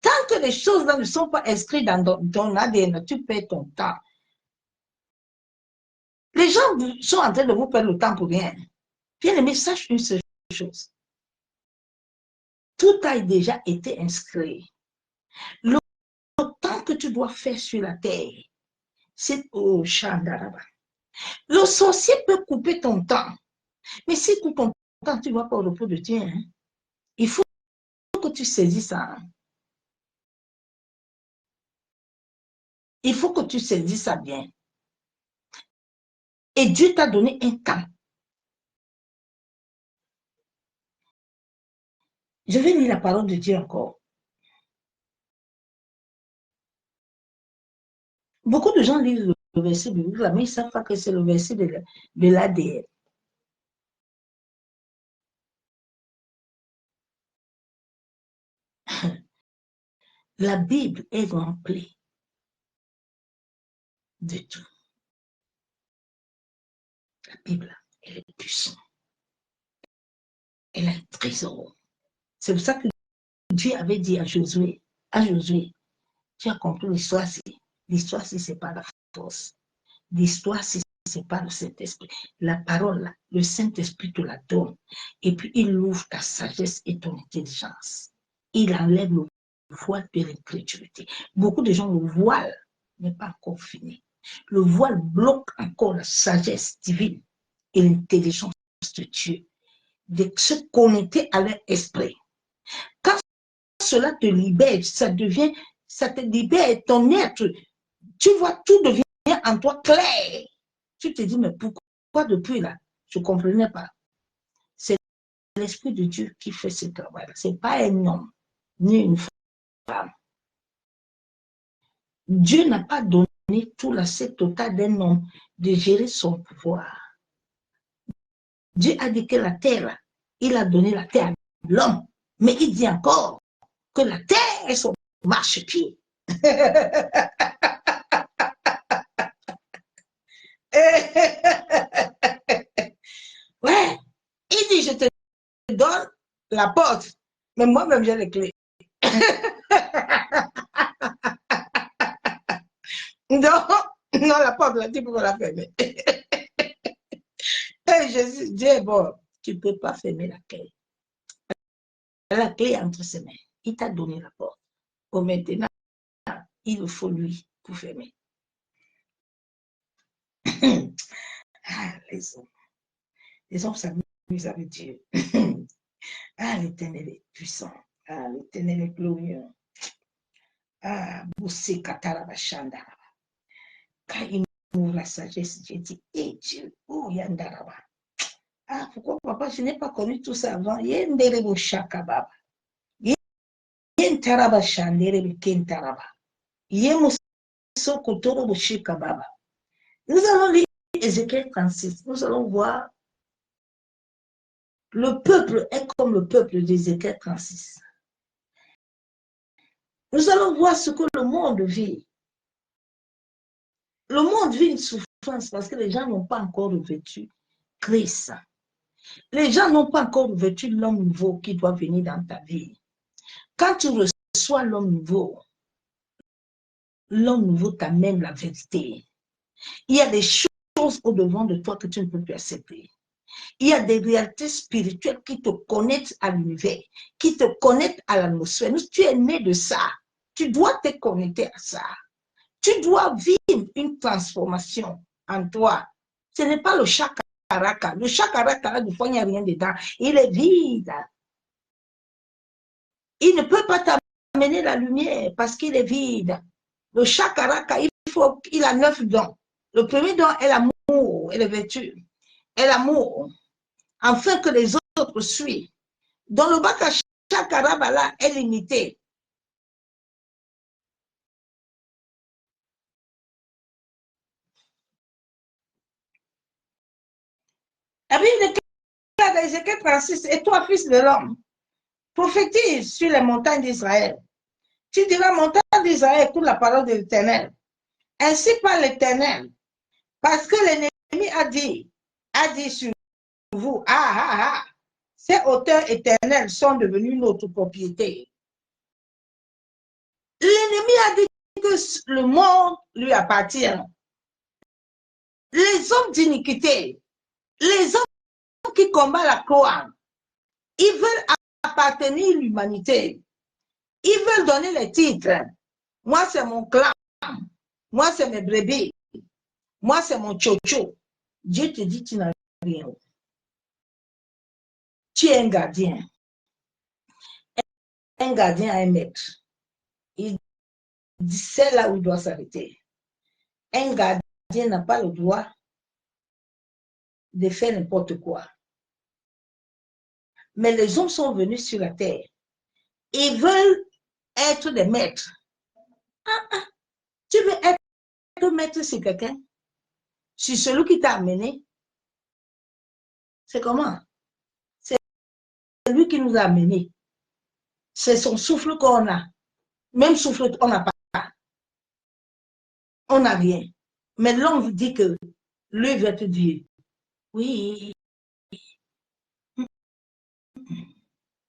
Tant que les choses ne sont pas inscrites dans ton ADN, tu perds ton temps. Les gens sont en train de vous perdre le temps pour rien. Bien aimé, sache une seule chose. Tout a déjà été inscrit. Le temps que tu dois faire sur la terre, c'est au Chandaraba. Le sorcier peut couper ton temps. Mais si coupe ton temps, tu ne vas pas au repos de Dieu. Hein? Il faut que tu saisisses ça. Il faut que tu saisisses ça bien. Et Dieu t'a donné un temps. Je vais lire la parole de Dieu encore. Beaucoup de gens lisent le verset biblique, mais ils ne savent pas que c'est le verset de l'ADN. La Bible est remplie de tout. La Bible, elle est puissante. Elle a un trésor. C'est pour ça que Dieu avait dit à Josué, tu as compris l'histoire, si c'est pas la force. L'histoire, si c'est pas le Saint-Esprit. La parole, là, le Saint-Esprit te la donne. Et puis, il ouvre ta sagesse et ton intelligence. Il enlève le voile de l'incrédulité. Beaucoup de gens, le voile n'est pas encore fini. Le voile bloque encore la sagesse divine et l'intelligence de Dieu, de se connecter à leur esprit. Quand cela te libère, ça te libère ton être. Tu vois, tout devient en toi clair. Tu te dis, mais pourquoi depuis là? Je ne comprenais pas. C'est l'Esprit de Dieu qui fait ce travail. Ce n'est pas un homme, ni une femme. Dieu n'a pas donné tout l'accès total d'un homme de gérer son pouvoir. Dieu a dit que la terre, il a donné la terre à l'homme. Mais il dit encore, que la terre est son marchepied. Ouais, il dit, je te donne la porte, mais moi-même j'ai les clés. Non, non, la porte, là, tu peux la fermer. Et Jésus dit, bon, tu ne peux pas fermer la clé. La clé est entre ses mains. Il t'a donné la porte. Bon, maintenant, il faut lui pour fermer. Ah, les hommes s'amusent avec Dieu. Ah, l'Éternel est puissant. Ah, l'Éternel est glorieux. Ah, Boussé Katarabashanda. Quand il m'ouvre la sagesse, j'ai dit, hé Dieu, oh Yandaraba. Ah, pourquoi papa, je n'ai pas connu tout ça avant. Yenderebo Shakababa. Yentaraba Shandere Kentaraba. Yemuso Kotoro Shikababa. Nous allons lire Ézéchiel 36. Nous allons voir le peuple est comme le peuple d'Ézéchiel 36. Nous allons voir ce que le monde vit. Le monde vit une souffrance parce que les gens n'ont pas encore revêtu Christ. Les gens n'ont pas encore revêtu l'homme nouveau qui doit venir dans ta vie. Quand tu reçois l'homme nouveau t'amène la vérité. Il y a des choses au-devant de toi que tu ne peux plus accepter. Il y a des réalités spirituelles qui te connectent à l'univers, qui te connectent à l'atmosphère. Tu es né de ça. Tu dois te connecter à ça. Tu dois vivre une transformation en toi. Ce n'est pas le chakaraka. Le chakaraka, du fois, il n'y a rien dedans. Il est vide. Il ne peut pas t'amener la lumière parce qu'il est vide. Le chakaraka, il a 9 dons. Le premier don est l'amour et la vertu. Et l'amour, afin que les autres suivent. Dans le baka chakarabala est limité. La Bible déclare dans Ézéchiel 36, et toi, fils de l'homme, prophétise sur les montagnes d'Israël. Tu diras, montagne d'Israël, écoute la parole de l'Éternel. Ainsi par l'Éternel, parce que l'ennemi a dit sur vous, ces hauteurs éternelles sont devenues notre propriété. L'ennemi a dit que le monde lui appartient. Les hommes d'iniquité, les hommes qui combattent la croix, ils veulent appartenir à l'humanité. Ils veulent donner les titres. Moi, c'est mon clan. Moi, c'est mes brebis. Moi, c'est mon tchocho. Dieu te dit, tu n'as rien. Tu es un gardien. Un gardien a un maître. Il sait là où il doit s'arrêter. Un gardien n'a pas le droit de faire n'importe quoi. Mais les hommes sont venus sur la terre. Ils veulent être des maîtres. Tu veux être maître sur quelqu'un? Sur celui qui t'a amené? C'est comment? C'est lui qui nous a amenés. C'est son souffle qu'on a. Même souffle, on n'a pas. On n'a rien. Mais l'homme vous dit que lui veut être Dieu. Oui.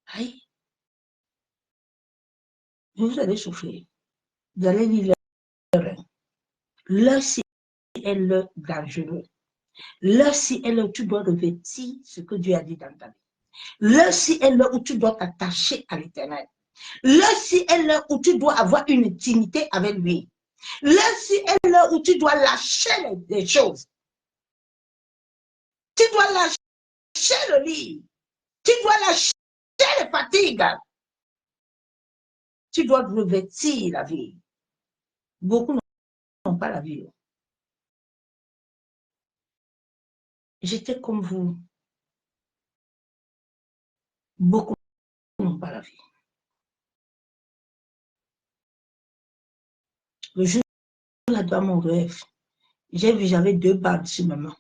Aïe. Vous allez souffrir. Vous allez vivre l'heure. L'heure-ci est l'heure dangereuse. L'heure-ci est l'heure où tu dois revêtir ce que Dieu a dit dans ta vie. L'heure-ci est l'heure où tu dois t'attacher à l'Éternel. L'heure-ci est l'heure où tu dois avoir une intimité avec lui. L'heure-ci est l'heure où tu dois lâcher les choses. Tu dois lâcher le lit. Tu dois lâcher les fatigues. Tu dois revêtir la vie. Beaucoup n'ont pas la vie. J'étais comme vous. Beaucoup n'ont pas la vie. Le jour là dans mon rêve, j'ai vu, j'avais 2 bandes sur ma main,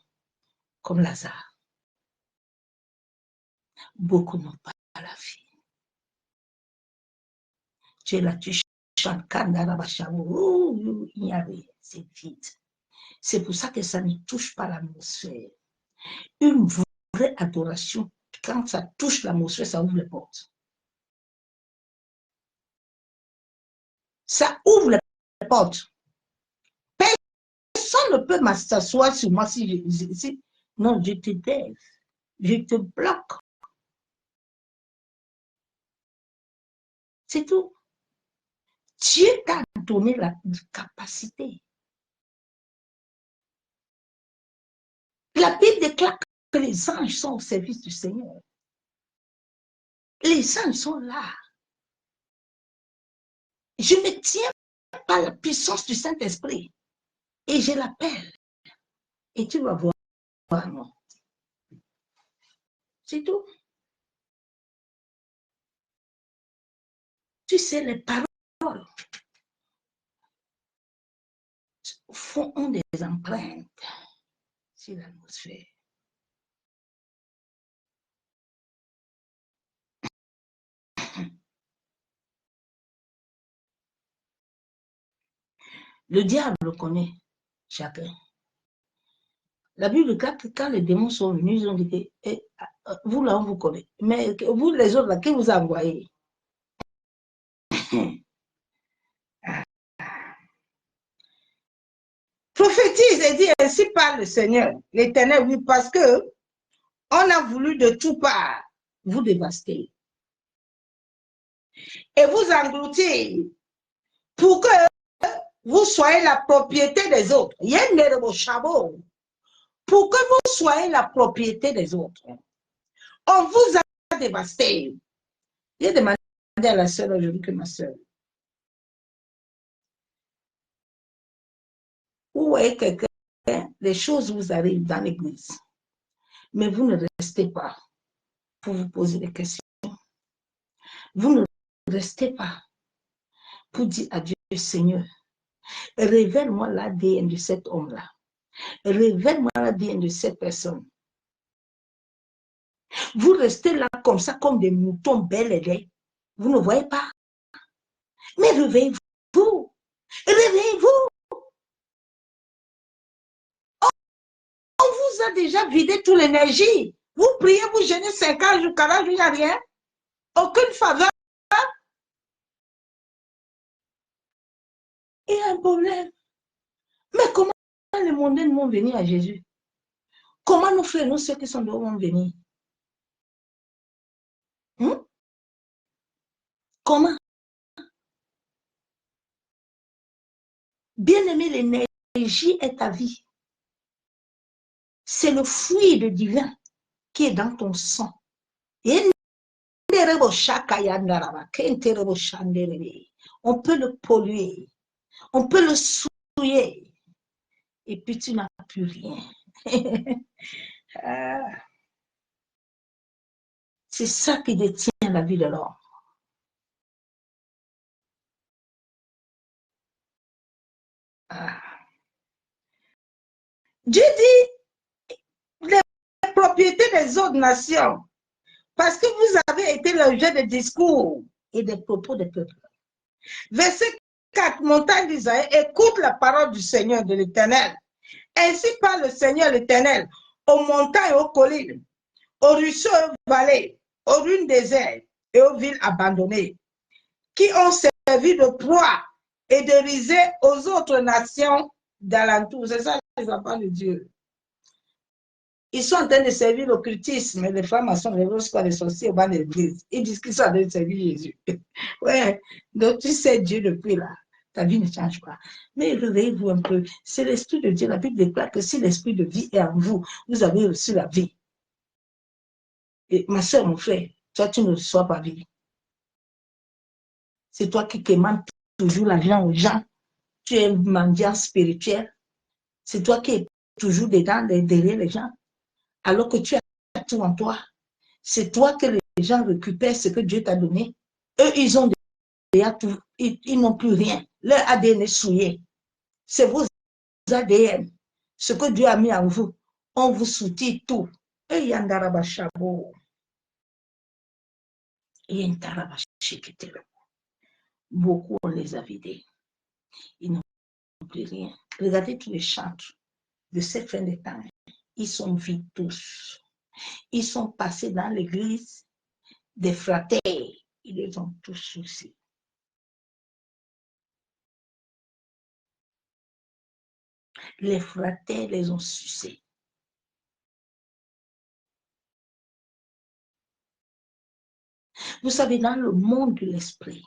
comme Lazare. Beaucoup n'ont pas la vie. Tu es là, tu chantes, Kandarabashabo, il n'y a rien, c'est vide. C'est pour ça que ça ne touche pas l'atmosphère. Une vraie adoration, quand ça touche l'atmosphère, ça ouvre les portes. Ça ouvre les portes. Personne ne peut s'asseoir sur moi si je... Non, je te dève. Je te bloque. C'est tout. Dieu t'a donné la capacité. La Bible déclare que les anges sont au service du Seigneur. Les anges sont là. Je me tiens par la puissance du Saint-Esprit et je l'appelle. Et tu vas voir, non. C'est tout. Tu sais, les paroles font des empreintes sur l'atmosphère. Le diable connaît chacun. La Bible dit que quand les démons sont venus, ils ont dit, vous là, on vous connaît. Mais vous, les autres, là, qui vous a envoyé? Prophétise et dit, ainsi parle le Seigneur, l'Éternel, oui, parce que on a voulu de tout part vous dévaster et vous engloutir pour que vous soyez la propriété des autres. Pour que vous soyez la propriété des autres. On vous a dévasté. J'ai demandé à la sœur aujourd'hui que ma sœur, vous voyez quelqu'un, les choses vous arrivent dans l'église, mais vous ne restez pas pour vous poser des questions. Vous ne restez pas pour dire à Dieu, Seigneur, révèle-moi l'ADN de cet homme-là. Révèle-moi l'ADN de cette personne. Vous restez là comme ça, comme des moutons belles et laids. Vous ne voyez pas. Mais réveillez-vous. Réveillez-vous. On vous a déjà vidé toute l'énergie. Vous priez, vous jeûnez 50 jours, 40 jours, il n'y a rien. Aucune faveur. Il y a un problème. Mais comment les mondains vont venir à Jésus? Comment nos frères, nous, ceux qui sont dehors, vont venir? Comment? Bien-aimé, l'énergie est ta vie. C'est le fluide divin qui est dans ton sang. Et on peut le polluer, on peut le souiller, et puis tu n'as plus rien. C'est ça qui détient la vie de l'homme. Dieu dit les propriétés des autres nations, parce que vous avez été l'objet de discours et des propos des peuples. Verset 4, montagne d'Israël, écoute la parole du Seigneur de l'Éternel. Ainsi parle le Seigneur l'Éternel aux montagnes et aux collines, aux ruisseaux et aux vallées, aux ruines désertes et aux villes abandonnées, qui ont servi de proie et de risée aux autres nations d'alentour. C'est ça les enfants de Dieu. Ils sont en train de servir l'occultisme, les francs-maçons, les roses, les sorciers au bas de l'église. Ils disent qu'ils sont en train de servir Jésus. Ouais, donc tu sais Dieu depuis là. Ta vie ne change pas. Mais réveillez-vous un peu. C'est l'Esprit de Dieu. La Bible déclare que si l'Esprit de vie est en vous, vous avez reçu la vie. Et ma soeur, mon frère, toi, tu ne reçois pas vie. C'est toi qui commandes toujours l'argent aux gens. Tu es un mendiant spirituel. C'est toi qui es toujours dedans, derrière les gens. Alors que tu as tout en toi. C'est toi que les gens récupèrent ce que Dieu t'a donné. Eux, ils ont déjà tout. Ils n'ont plus rien. Leur ADN est souillé. C'est vos ADN. Ce que Dieu a mis en vous. On vous soutient tout. Et yandarabashabo. Beaucoup, on les a vidés. Ils n'ont plus rien. Regardez tous les chantres de cette fin de temps. Ils sont vides tous. Ils sont passés dans l'église des fraternes. Ils les ont tous soucis. Les fraternes les ont sucés. Vous savez, dans le monde de l'esprit,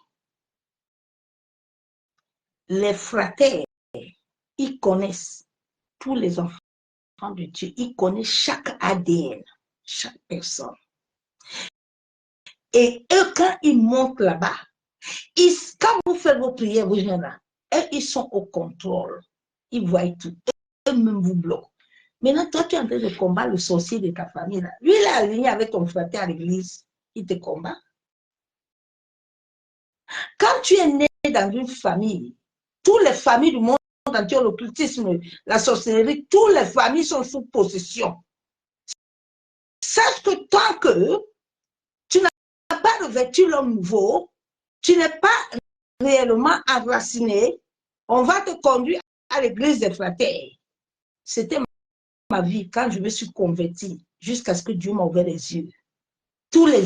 les fraternes, ils connaissent tous les enfants de Dieu. Ils connaissent chaque ADN, chaque personne. Et eux, quand ils montent là-bas, quand vous faites vos prières, vous venez là, eux, ils sont au contrôle. Ils voient tout. Eux-mêmes vous bloquent. Maintenant, toi, tu es en train de combattre le sorcier de ta famille. Là. Lui, il est aligné avec ton frère à l'église. Il te combat. Quand tu es né dans une famille, toutes les familles du monde entier, l'occultisme, la sorcellerie, toutes les familles sont sous possession. Sache que tant que tu n'as pas revêtu l'homme nouveau, tu n'es pas réellement enraciné, on va te conduire à l'église des fraternes. C'était ma vie quand je me suis convertie, jusqu'à ce que Dieu m'a ouvert les yeux. Tous les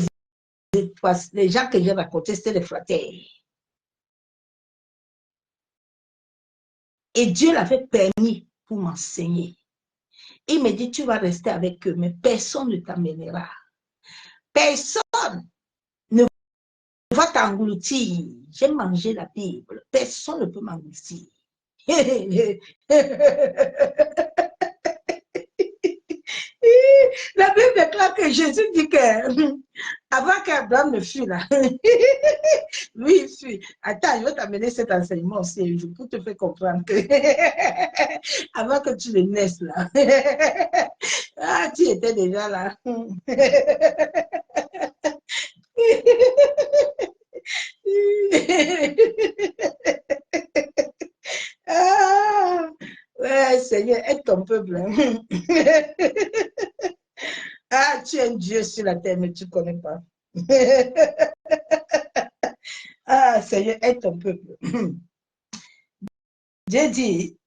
gens que j'ai racontés, c'était les fraternes. Et Dieu l'avait permis pour m'enseigner. Il me dit, tu vas rester avec eux, mais personne ne t'amènera. Personne ne va t'engloutir. J'ai mangé la Bible. Personne ne peut m'engloutir. La Bible déclare que Jésus dit que avant qu'Abraham ne fût là, lui il fut. Attends, je vais t'amener cet enseignement aussi pour te faire comprendre que avant que tu le naisses là, ah, tu étais déjà là. Ah, ouais, Seigneur, aide ton peuple. Ah, tu es un Dieu sur la terre, mais tu ne connais pas. Ah, Seigneur, aide ton peuple. J'ai dit,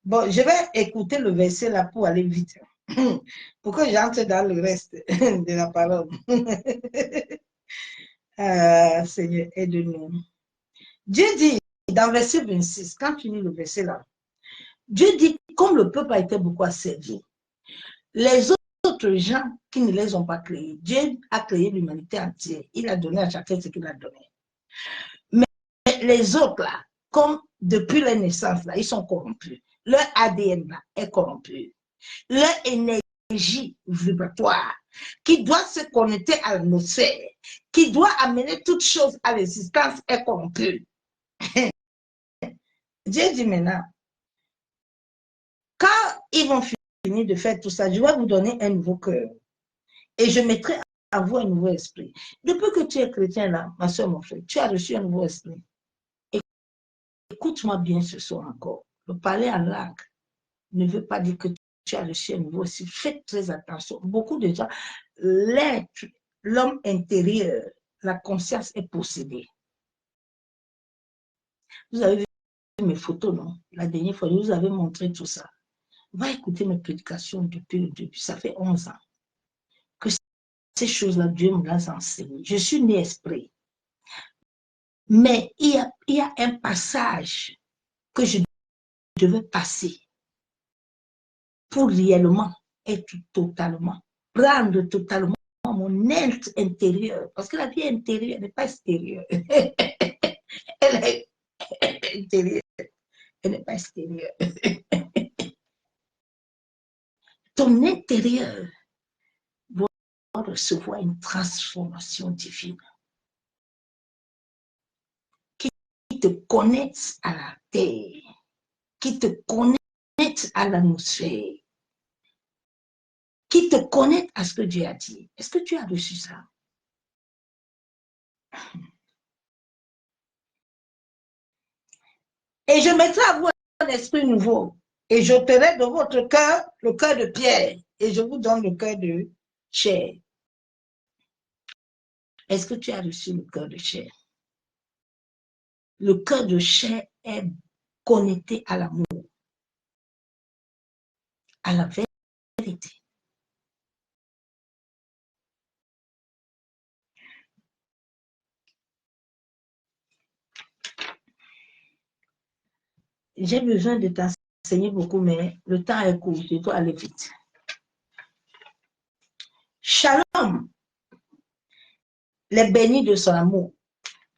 bon, je vais écouter le verset là pour aller vite. Pour que j'entre dans le reste de la parole. Ah, Seigneur, aide-nous. Dieu dit, dans verset 26, quand tu lis le verset là, Dieu dit, comme le peuple a été beaucoup asservi, les autres gens qui ne les ont pas créés, Dieu a créé l'humanité entière. Il a donné à chacun ce qu'il a donné. Mais les autres là, comme depuis leur naissance là, ils sont corrompus. Leur ADN là est corrompu. Leur énergie vibratoire qui doit se connecter à l'atmosphère, qui doit amener toute chose à l'existence est corrompue. Dieu dit maintenant, quand ils vont finir de faire tout ça, je vais vous donner un nouveau cœur. Et je mettrai à vous un nouveau esprit. Depuis que tu es chrétien là, ma soeur, mon frère, tu as reçu un nouveau esprit. Écoute-moi bien ce soir encore. Le parler en langue ne veut pas dire que tu as reçu un nouveau esprit. Faites très attention. Beaucoup de gens, l'être, l'homme intérieur, la conscience est possédée. Vous avez vu mes photos, non? La dernière fois, je vous avais montré tout ça. Va écouter mes prédications depuis le début. Ça fait 11 ans que ces choses-là, Dieu me les a enseignées. Je suis né esprit. Mais il y a un passage que je devais passer pour réellement être totalement, prendre totalement mon être intérieur. Parce que la vie intérieure n'est pas extérieure. Elle est intérieure. Elle n'est pas extérieure. Ton intérieur doit recevoir une transformation divine qui te connecte à la terre, qui te connecte à l'atmosphère, qui te connecte à ce que Dieu a dit. Est-ce que tu as reçu ça? Et je mettrai à vous un esprit nouveau. Et j'ôterai de votre cœur le cœur de pierre. Et je vous donne le cœur de chair. Est-ce que tu as reçu le cœur de chair? Le cœur de chair est connecté à l'amour, à la vérité. J'ai besoin de t'enseigner beaucoup, mais le temps est court, je dois aller vite. Shalom, les bénis de son amour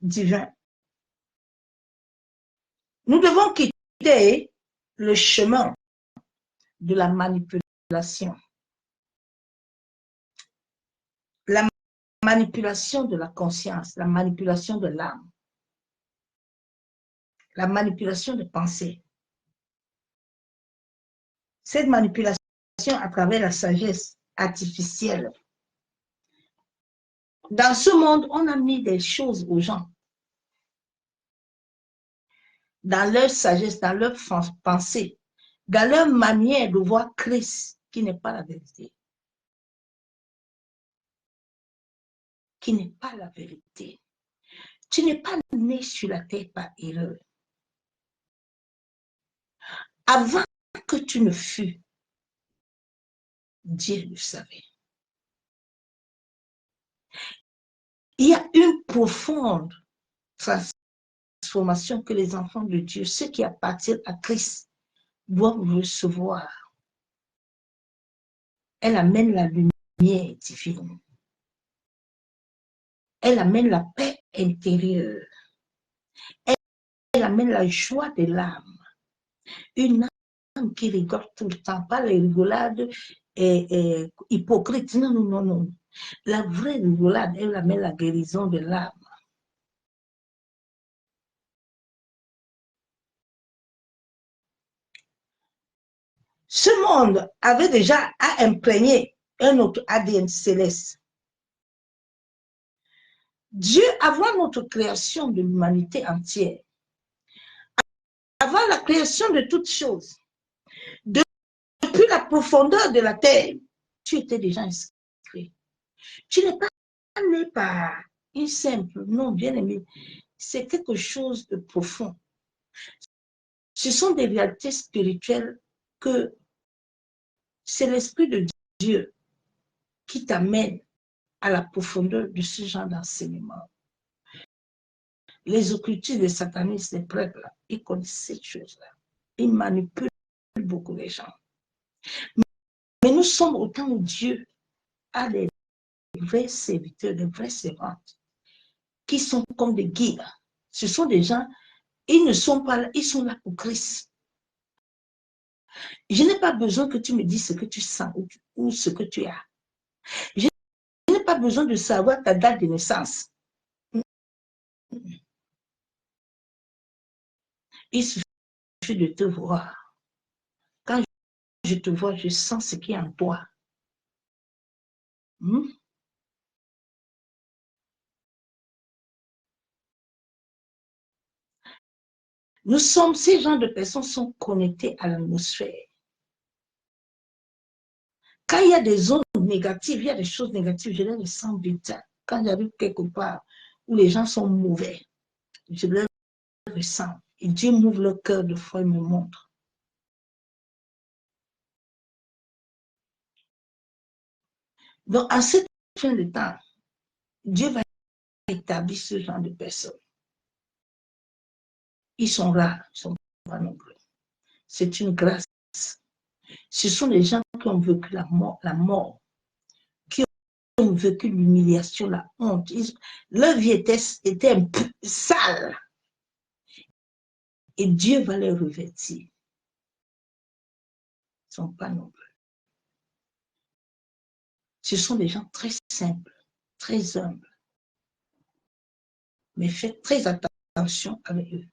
divin. Nous devons quitter le chemin de la manipulation. La manipulation de la conscience, la manipulation de l'âme, la manipulation de pensée. Cette manipulation à travers la sagesse artificielle. Dans ce monde, on a mis des choses aux gens. Dans leur sagesse, dans leur pensée, dans leur manière de voir Christ, qui n'est pas la vérité. Qui n'est pas la vérité. Tu n'es pas né sur la terre par erreur. Avant que tu ne fus, Dieu le savait. Il y a une profonde transformation que les enfants de Dieu, ceux qui appartiennent à Christ, doivent recevoir. Elle amène la lumière divine. Elle amène la paix intérieure. Elle amène la joie de l'âme. Une âme qui rigole tout le temps, pas les rigolades hypocrites. Non, non, non, non. La vraie rigolade, elle amène la guérison de l'âme. Ce monde avait déjà imprégné un autre ADN céleste. Dieu, avant notre création de l'humanité entière, avant la création de toutes choses, depuis la profondeur de la terre, tu étais déjà inscrit. Tu n'es pas né par une simple, non, bien aimé, c'est quelque chose de profond. Ce sont des réalités spirituelles que c'est l'Esprit de Dieu qui t'amène à la profondeur de ce genre d'enseignement. Les occultistes, les satanistes, les prêtres, là, ils connaissent cette chose-là. Ils manipulent beaucoup les gens. Mais nous sommes au temps où Dieu a des vrais serviteurs, des vraies servantes, qui sont comme des guides. Ce sont des gens, ils ne sont pas là, ils sont là pour Christ. Je n'ai pas besoin que tu me dises ce que tu sens ou ce que tu as. Je n'ai pas besoin de savoir ta date de naissance. Il suffit de te voir. Quand je te vois, je sens ce qui est en toi. Nous sommes, ces gens de personnes sont connectés à l'atmosphère. Quand il y a des ondes négatives, il y a des choses négatives, je les ressens vite. Quand j'arrive quelque part où les gens sont mauvais, je les ressens. Et Dieu m'ouvre le cœur de foi et me montre. Donc, à cette fin de temps, Dieu va établir ce genre de personnes. Ils sont rares, ils ne sont pas nombreux. C'est une grâce. Ce sont les gens qui ont vécu la mort, qui ont vécu l'humiliation, la honte. Leur vie était sale. Et Dieu va les revêtir. Ils ne sont pas nombreux. Ce sont des gens très simples, très humbles. Mais faites très attention avec eux.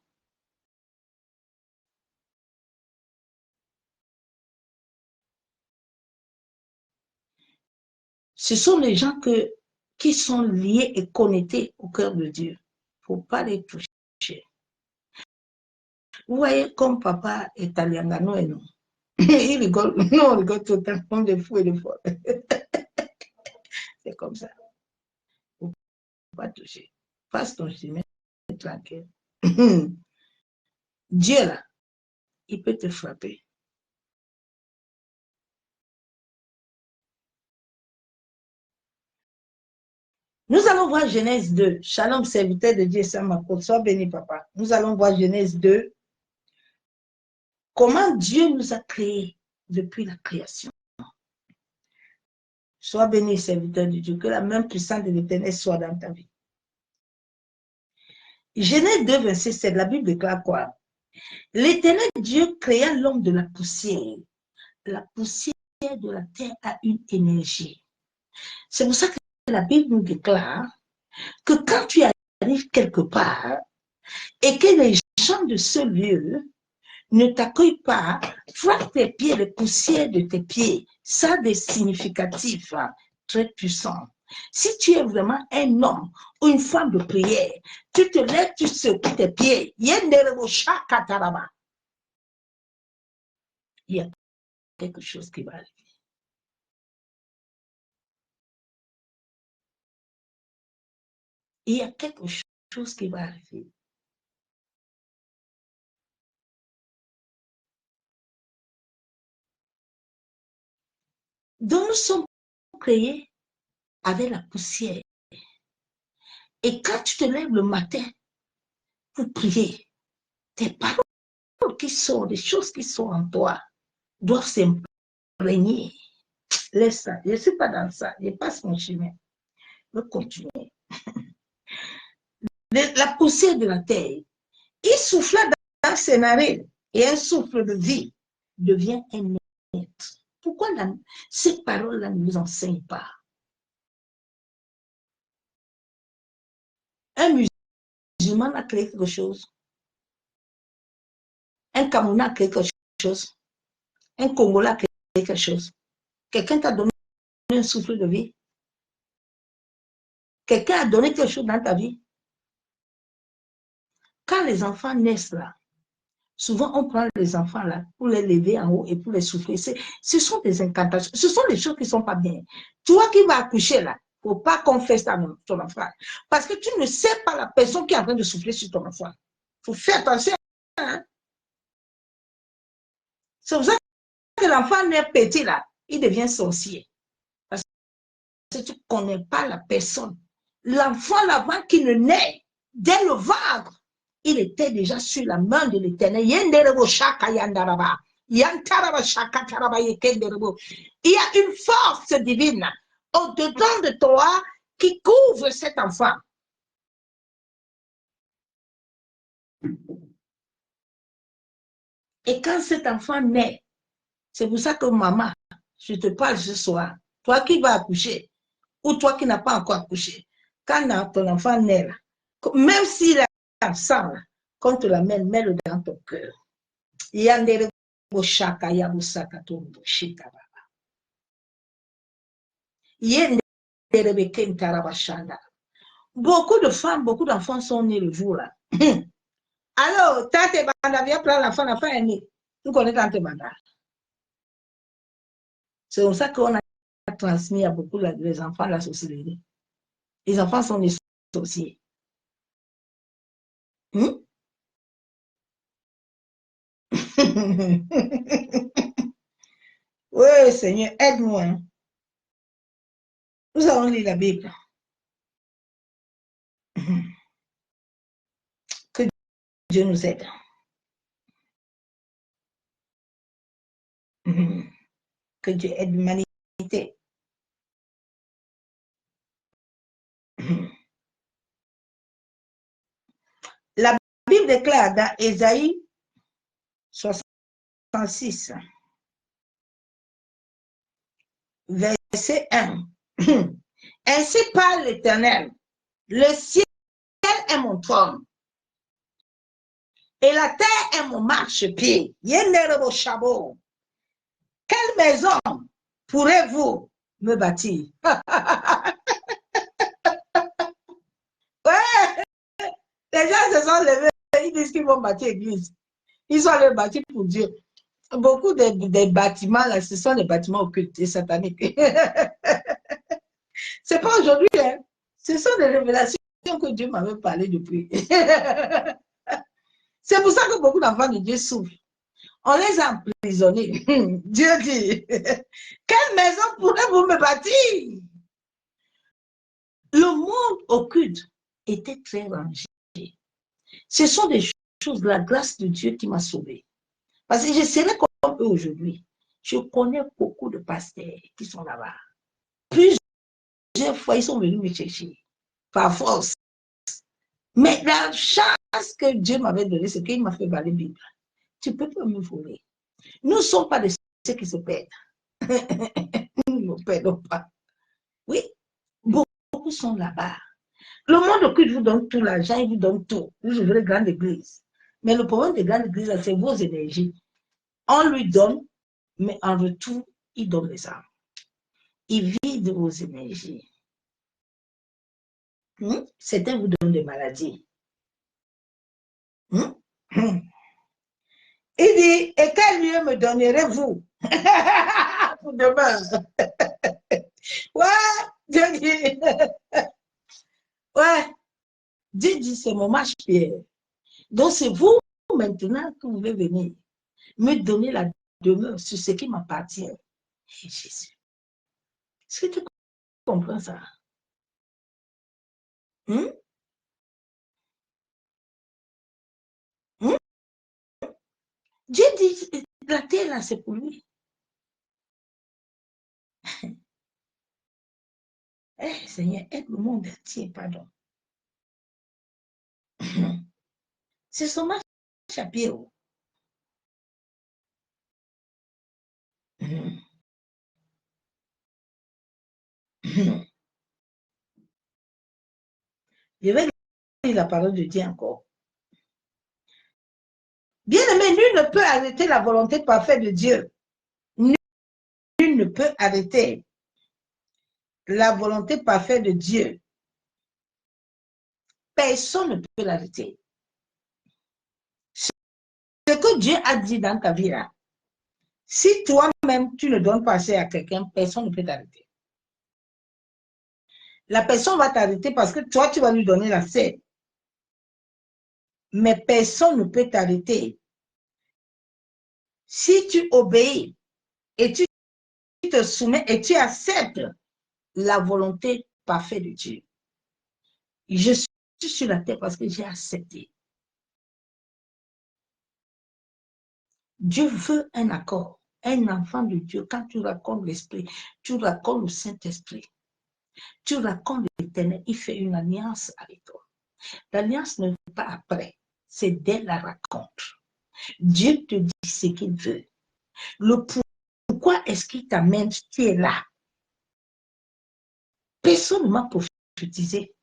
Ce sont les gens qui sont liés et connectés au cœur de Dieu. Il ne faut pas les toucher. Vous voyez comme papa est Aliangano et nous. Il rigole, nous on rigole tout le temps comme des fous et des folles. C'est comme ça. Il ne faut pas toucher. Passe ton chemin tranquille. Dieu, là, il peut te frapper. Nous allons voir Genèse 2. Shalom, serviteur de Dieu, ça m'apporte. Sois béni, papa. Nous allons voir Genèse 2. Comment Dieu nous a créés depuis la création. Sois béni, serviteur de Dieu. Que la main puissante de l'Éternel soit dans ta vie. Genèse 2, verset 7, la Bible déclare quoi? L'Éternel Dieu créa l'homme de la poussière. La poussière de la terre a une énergie. C'est pour ça que la Bible nous déclare que quand tu arrives quelque part et que les gens de ce lieu ne t'accueillent pas, frappe tes pieds, les poussières de tes pieds. Ça a des significatifs très puissants. Si tu es vraiment un homme ou une femme de prière, tu te lèves, tu secoues tes pieds. Il y a quelque chose qui va arriver. Il y a quelque chose qui va arriver. Donc nous sommes créés avec la poussière. Et quand tu te lèves le matin pour prier, tes paroles qui sont, des choses qui sont en toi, doivent s'imprégner. Laisse ça. Je ne suis pas dans ça. Je passe mon chemin. Je vais continuer. La poussière de la terre, il souffla dans ses narines et un souffle de vie devient un être. Pourquoi ces paroles-là ne nous enseignent pas? Un musulman a créé quelque chose. Un Camerounais a créé quelque chose. Un Congolais a créé quelque chose. Quelqu'un t'a donné un souffle de vie. Quelqu'un a donné quelque chose dans ta vie. Quand les enfants naissent là, souvent on prend les enfants là pour les lever en haut et pour les souffler. Ce sont des incantations. Ce sont des choses qui ne sont pas bien. Toi qui vas accoucher là, il ne faut pas qu'on fasse ton enfant. Parce que tu ne sais pas la personne qui est en train de souffler sur ton enfant. Il faut faire attention. Hein? C'est pour ça que l'enfant naît petit là, il devient sorcier. Parce que tu ne connais pas la personne. L'enfant là-bas qui ne naît dès le ventre, il était déjà sur la main de l'Éternel. Il y a une force divine au-dedans de toi qui couvre cet enfant. Et quand cet enfant naît, c'est pour ça que maman, je te parle ce soir, toi qui vas accoucher, ou toi qui n'as pas encore accouché, quand ton enfant naît là, même s'il est absent, quand tu l'amènes, mets-le dans ton cœur. Beaucoup de femmes, beaucoup d'enfants sont nés le jour là. Alors, Tante Banda, viens prendre l'enfant est né. Nous connaissons Tante Banda. C'est comme ça qu'on a transmis à beaucoup les enfants la sorcellerie. Les enfants sont des sorciers. Oui, Seigneur, aide-nous. Hein. Nous allons lire la Bible. Que Dieu nous aide. Que Dieu aide l'humanité. La Bible déclare dans Ésaïe 66, verset 1. Ainsi parle l'Éternel. Le ciel est mon trône et la terre est mon marchepied. Quelle maison pourrez-vous me bâtir? Ouais, les gens se sont levés, ils disent qu'ils vont bâtir l'église. Ils sont allés bâtir pour Dieu. Beaucoup des bâtiments, là, ce sont des bâtiments occultes et sataniques. C'est pas aujourd'hui, hein. Ce sont des révélations que Dieu m'avait parlé depuis. C'est pour ça que beaucoup d'enfants de Dieu souffrent. On les a emprisonnés. Dieu dit, quelle maison pourrez-vous me bâtir? Le monde occulte était très rangé. Ce sont des choses, la grâce de Dieu qui m'a sauvé. Parce que je serais comme eux aujourd'hui. Je connais beaucoup de pasteurs qui sont là-bas. Plusieurs fois, ils sont venus me chercher, par force. Mais la chance que Dieu m'avait donnée, c'est qu'il m'a fait voir la Bible. Tu ne peux pas me voler. Nous ne sommes pas de ceux qui se perdent. Nous ne perdons pas. Oui, beaucoup sont là-bas. Le monde occulte vous donne tout l'argent, il vous donne tout. Vous ouvrez grande église. Mais le problème des grandes églises, c'est vos énergies. On lui donne, mais en retour, il donne les âmes. Il vide vos énergies. Certains vous donnent des maladies. Il dit, et quel lieu me donnerez-vous pour demain? Ouais, Dieu dit. Ouais, Dieu dit, c'est mon marche-pierre. Donc, c'est vous maintenant que vous voulez venir me donner la demeure sur ce qui m'appartient. Jésus. Est-ce que tu comprends ça? Dieu dit, la terre là, c'est pour lui. Seigneur, aide le monde entier, pardon. C'est son marche à pied. Je vais lire la parole de Dieu encore. Bien-aimé, nul ne peut arrêter la volonté parfaite de Dieu. Nul ne peut arrêter la volonté parfaite de Dieu. Personne ne peut l'arrêter. Ce que Dieu a dit dans ta vie là, si toi-même tu ne donnes pas assez à quelqu'un, personne ne peut t'arrêter. La personne va t'arrêter parce que toi, tu vas lui donner l'accès. Mais personne ne peut t'arrêter. Si tu obéis et tu te soumets et tu acceptes la volonté parfaite de Dieu. Je suis sur la terre parce que j'ai accepté. Dieu veut un accord. Un enfant de Dieu, quand tu racontes l'Esprit, tu racontes le Saint-Esprit, tu racontes l'Éternel, il fait une alliance avec toi. L'alliance n'est pas après, c'est dès la rencontre. Dieu te dit ce qu'il veut. Le pourquoi est-ce qu'il t'amène, tu es là. Personne ne m'a prophétisé.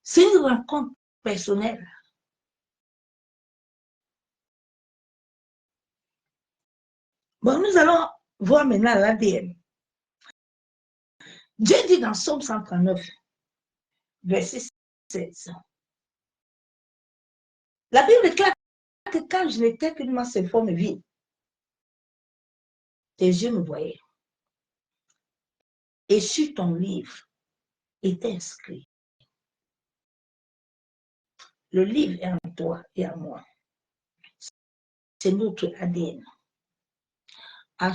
C'est une rencontre personnelle. Bon, nous allons voir maintenant l'ADN. Dieu dit dans Psaume 139, verset 16. La Bible déclare que quand je n'étais qu'une masse informe vie, tes yeux me voyaient. Et sur ton livre était inscrit. Le livre est en toi et en moi. C'est notre ADN. À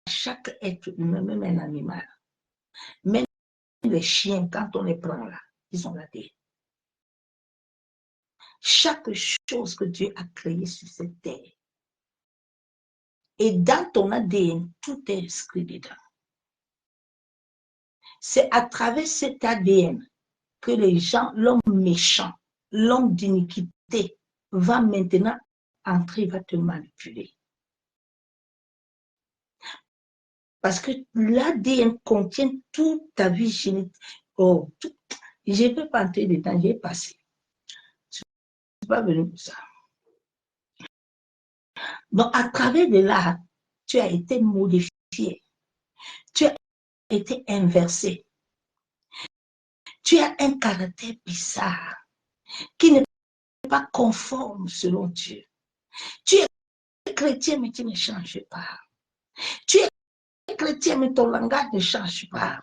chaque être humain, même un animal, même les chiens, quand on les prend là, ils ont l'ADN. Chaque chose que Dieu a créée sur cette terre. Et dans ton ADN, tout est inscrit dedans. C'est à travers cet ADN que les gens, l'homme méchant, l'homme d'iniquité, va maintenant entrer, va te manipuler. Parce que l'ADN contient toute ta vie génétique. Oh, je ne peux pas entrer dedans, j'ai passé. Je ne suis pas venu pour ça. Donc, à travers de là, tu as été modifié. Tu as été inversé. Tu as un caractère bizarre qui n'est pas conforme selon Dieu. Tu es chrétien, mais tu ne changes pas. Tu es chrétien, mais ton langage ne change pas.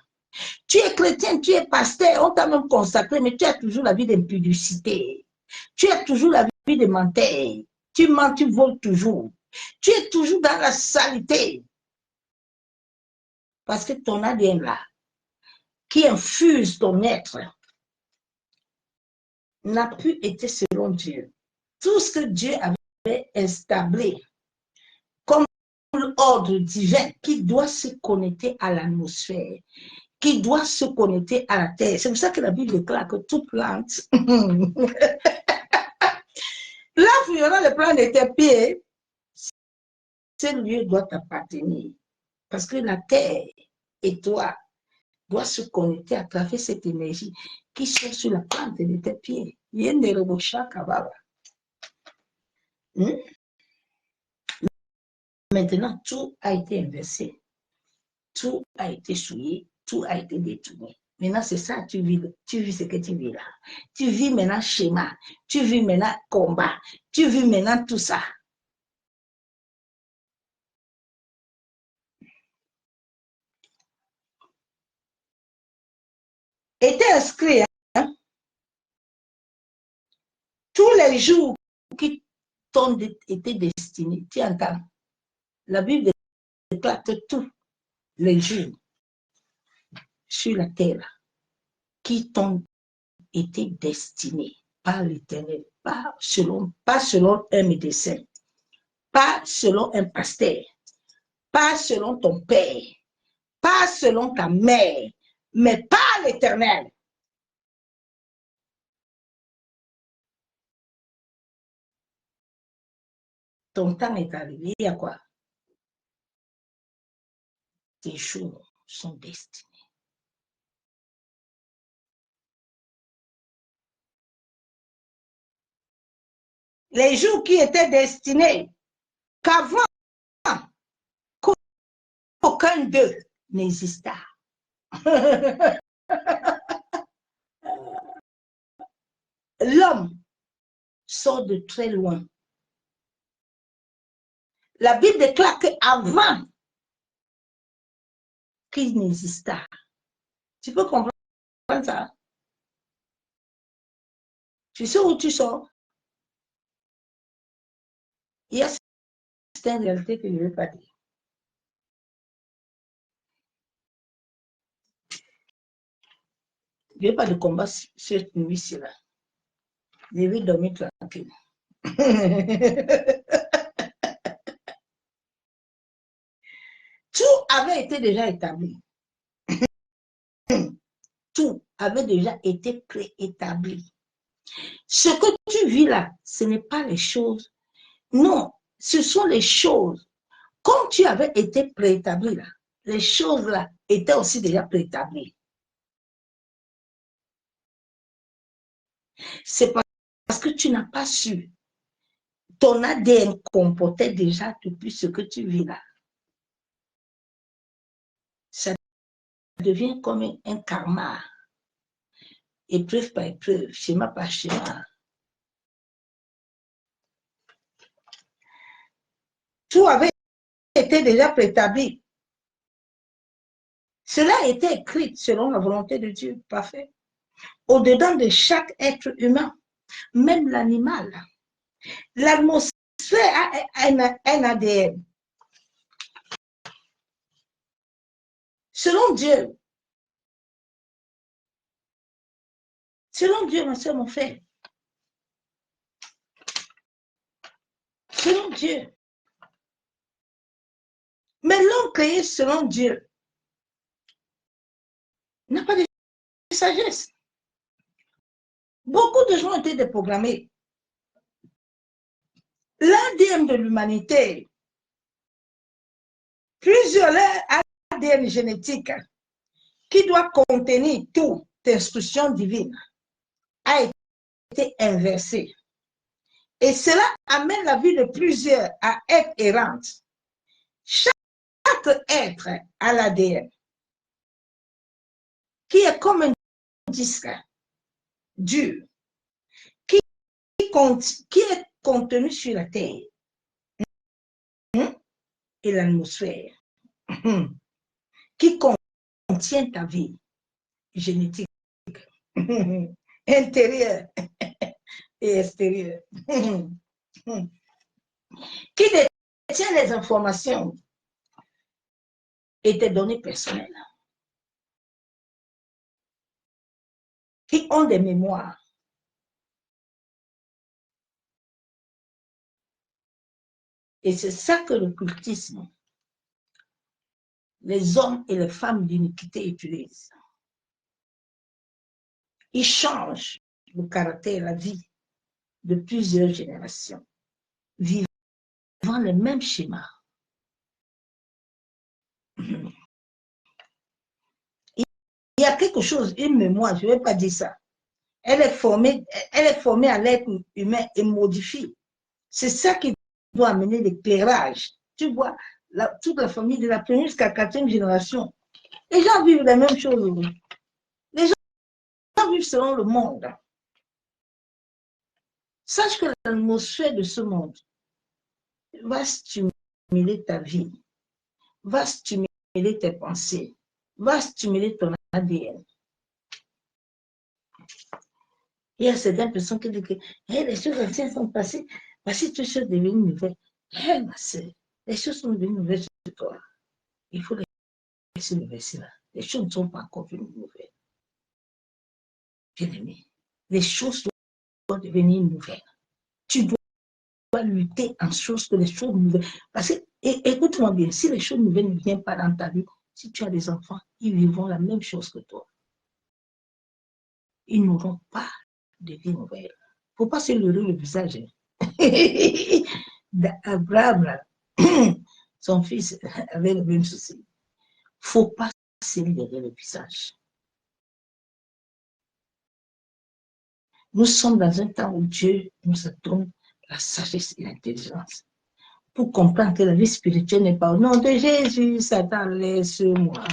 Tu es chrétien, tu es pasteur, on t'a même consacré, mais tu as toujours la vie d'impudicité. Tu as toujours la vie de menteur. Tu mens, tu voles toujours. Tu es toujours dans la saleté. Parce que ton ADN là, qui infuse ton être, n'a plus été selon Dieu. Tout ce que Dieu avait établi comme l'ordre divin qui doit se connecter à l'atmosphère, qui doit se connecter à la terre. C'est pour ça que la Bible déclare que toute plante, là où il y aura le plan de tes pieds, ce lieu doit t'appartenir. Parce que la terre et toi doivent se connecter à travers cette énergie qui sont sur la plante de tes pieds. Maintenant, tout a été inversé. Tout a été souillé. Tout a été détourné. Maintenant, c'est ça, tu vis ce que tu vis là. Tu vis maintenant schéma. Tu vis maintenant combat. Tu vis maintenant tout ça. Était inscrit, hein, tous les jours qui t'ont été destinés. Tu entends? La Bible déclare que tous les jours sur la terre qui t'ont été destinés par l'Éternel, pas selon un médecin, pas selon un pasteur, pas selon ton père, pas selon ta mère, mais par l'Éternel. Ton temps est arrivé, il y a quoi? Tes jours sont destinés. Les jours qui étaient destinés, qu'avant qu'aucun d'eux n'exista. L'homme sort de très loin. La Bible déclare qu'avant qu'il n'exista, tu peux comprendre ça? Tu sais où tu sors? Il y a certaines réalités que je ne veux pas dire. Je n'ai pas de combat cette nuit-ci-là. Je vais dormir tranquille. Tout avait été déjà établi. Tout avait déjà été préétabli. Ce que tu vis là, ce n'est pas les choses. Non, ce sont les choses. Comme tu avais été préétabli là, les choses là étaient aussi déjà préétablies. C'est parce que tu n'as pas su. Ton ADN comportait déjà depuis ce que tu vis là. Ça devient comme un karma. Épreuve par épreuve, schéma par schéma. Tout avait été déjà préétabli. Cela a été écrit selon la volonté de Dieu, parfait. Au-dedans de chaque être humain, même l'animal. L'atmosphère a un ADN. Selon Dieu, ma soeur, mon frère, selon Dieu. Mais l'homme créé selon Dieu n'a pas de sagesse. Beaucoup de gens ont été déprogrammés. L'ADN de l'humanité, plusieurs ADN génétique qui doit contenir toute instruction divine a été inversé. Et cela amène la vie de plusieurs à être errante. Chaque être a l'ADN qui est comme un disque dur qui est contenu sur la terre et l'atmosphère, qui contient ta vie génétique intérieure et extérieure. Qui détient les informations et tes données personnelles. Qui ont des mémoires. Et c'est ça que l'occultisme, les hommes et les femmes d'iniquité utilisent. Ils changent le caractère, la vie de plusieurs générations, vivant les mêmes schémas. Il y a quelque chose, une mémoire, je ne vais pas dire ça. Elle est formée à l'être humain et modifiée. C'est ça qui doit amener l'éclairage. Tu vois, toute la famille de la première jusqu'à la 4e génération, les gens vivent les mêmes choses. Les gens vivent selon le monde. Sache que l'atmosphère de ce monde va stimuler ta vie, va stimuler tes pensées, va stimuler ton ADN. Il y a certaines personnes qui disent que hey, les choses anciennes sont passées, voici toutes choses devenues nouvelles. Hey, ma soeur, les choses sont devenues nouvelles sur toi. Il faut laisser le verset là. Les choses ne sont pas encore devenues nouvelles. Bien-aimé, les choses doivent devenir nouvelles. Tu dois lutter en choses que les choses nouvelles. Parce que, écoute-moi bien, si les choses nouvelles ne viennent pas dans ta vie, si tu as des enfants, ils vivront la même chose que toi. Ils n'auront pas de vie nouvelle. Il ne faut pas se leurrer le visage. Abraham, son fils avait le même souci. Il ne faut pas se leurrer le visage. Nous sommes dans un temps où Dieu nous donne la sagesse et l'intelligence pour comprendre que la vie spirituelle n'est pas au nom de Jésus, Satan, laisse-moi.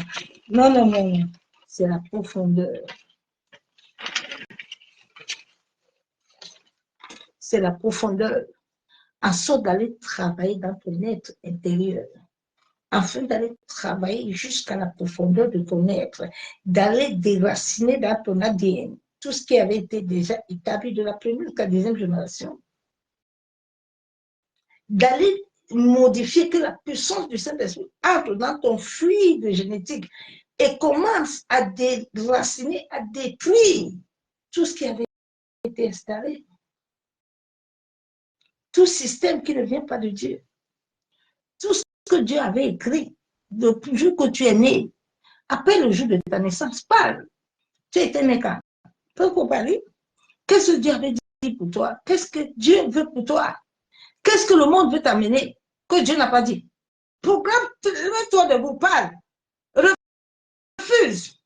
Non, non, non, non. C'est la profondeur. C'est la profondeur. En sorte d'aller travailler dans ton être intérieur, afin d'aller travailler jusqu'à la profondeur de ton être, d'aller déraciner dans ton ADN tout ce qui avait été déjà établi de la première jusqu'à la 2e génération. D'aller modifier que la puissance du Saint-Esprit entre dans ton fluide génétique et commence à déraciner, à détruire tout ce qui avait été installé. Tout système qui ne vient pas de Dieu. Tout ce que Dieu avait écrit depuis le jour que tu es né, après le jour de ta naissance, parle. Tu étais né quand? Pourquoi parler? Qu'est-ce que Dieu avait dit pour toi? Qu'est-ce que Dieu veut pour toi? Qu'est-ce que le monde veut t'amener que Dieu n'a pas dit? Programme-toi de vous parle. Refuse.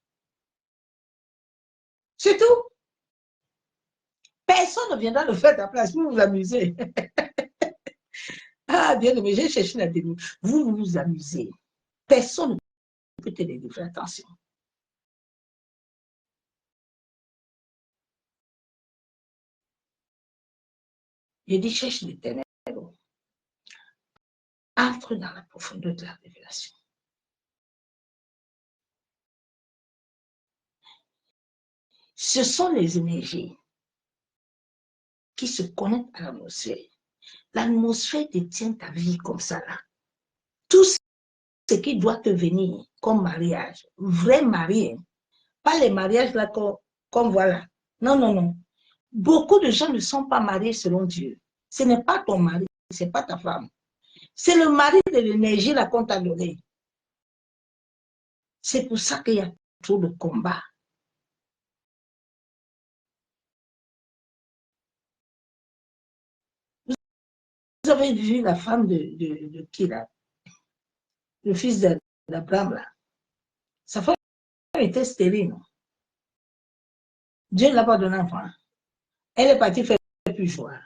C'est tout. Personne ne viendra le faire à ta place. Vous vous amusez. Ah, bien aimé, j'ai cherché la démon. Vous vous amusez. Personne ne peut t'aider. Fais attention. Je dis, cherche l'Éternel. Entre dans la profondeur de la révélation. Ce sont les énergies qui se connectent à l'atmosphère. L'atmosphère détient ta vie comme ça là. Tout ce qui doit te venir comme mariage, vrai marié, pas les mariages là comme voilà. Non, non, non. Beaucoup de gens ne sont pas mariés selon Dieu. Ce n'est pas ton mari, ce n'est pas ta femme. C'est le mari de l'énergie là qu'on t'a donné. C'est pour ça qu'il y a trop de combats. Vous avez vu la femme de qui là? Le fils d'Abraham là. Sa femme était stérile. Dieu ne l'a pas donné enfant. Elle est partie faire plus joie.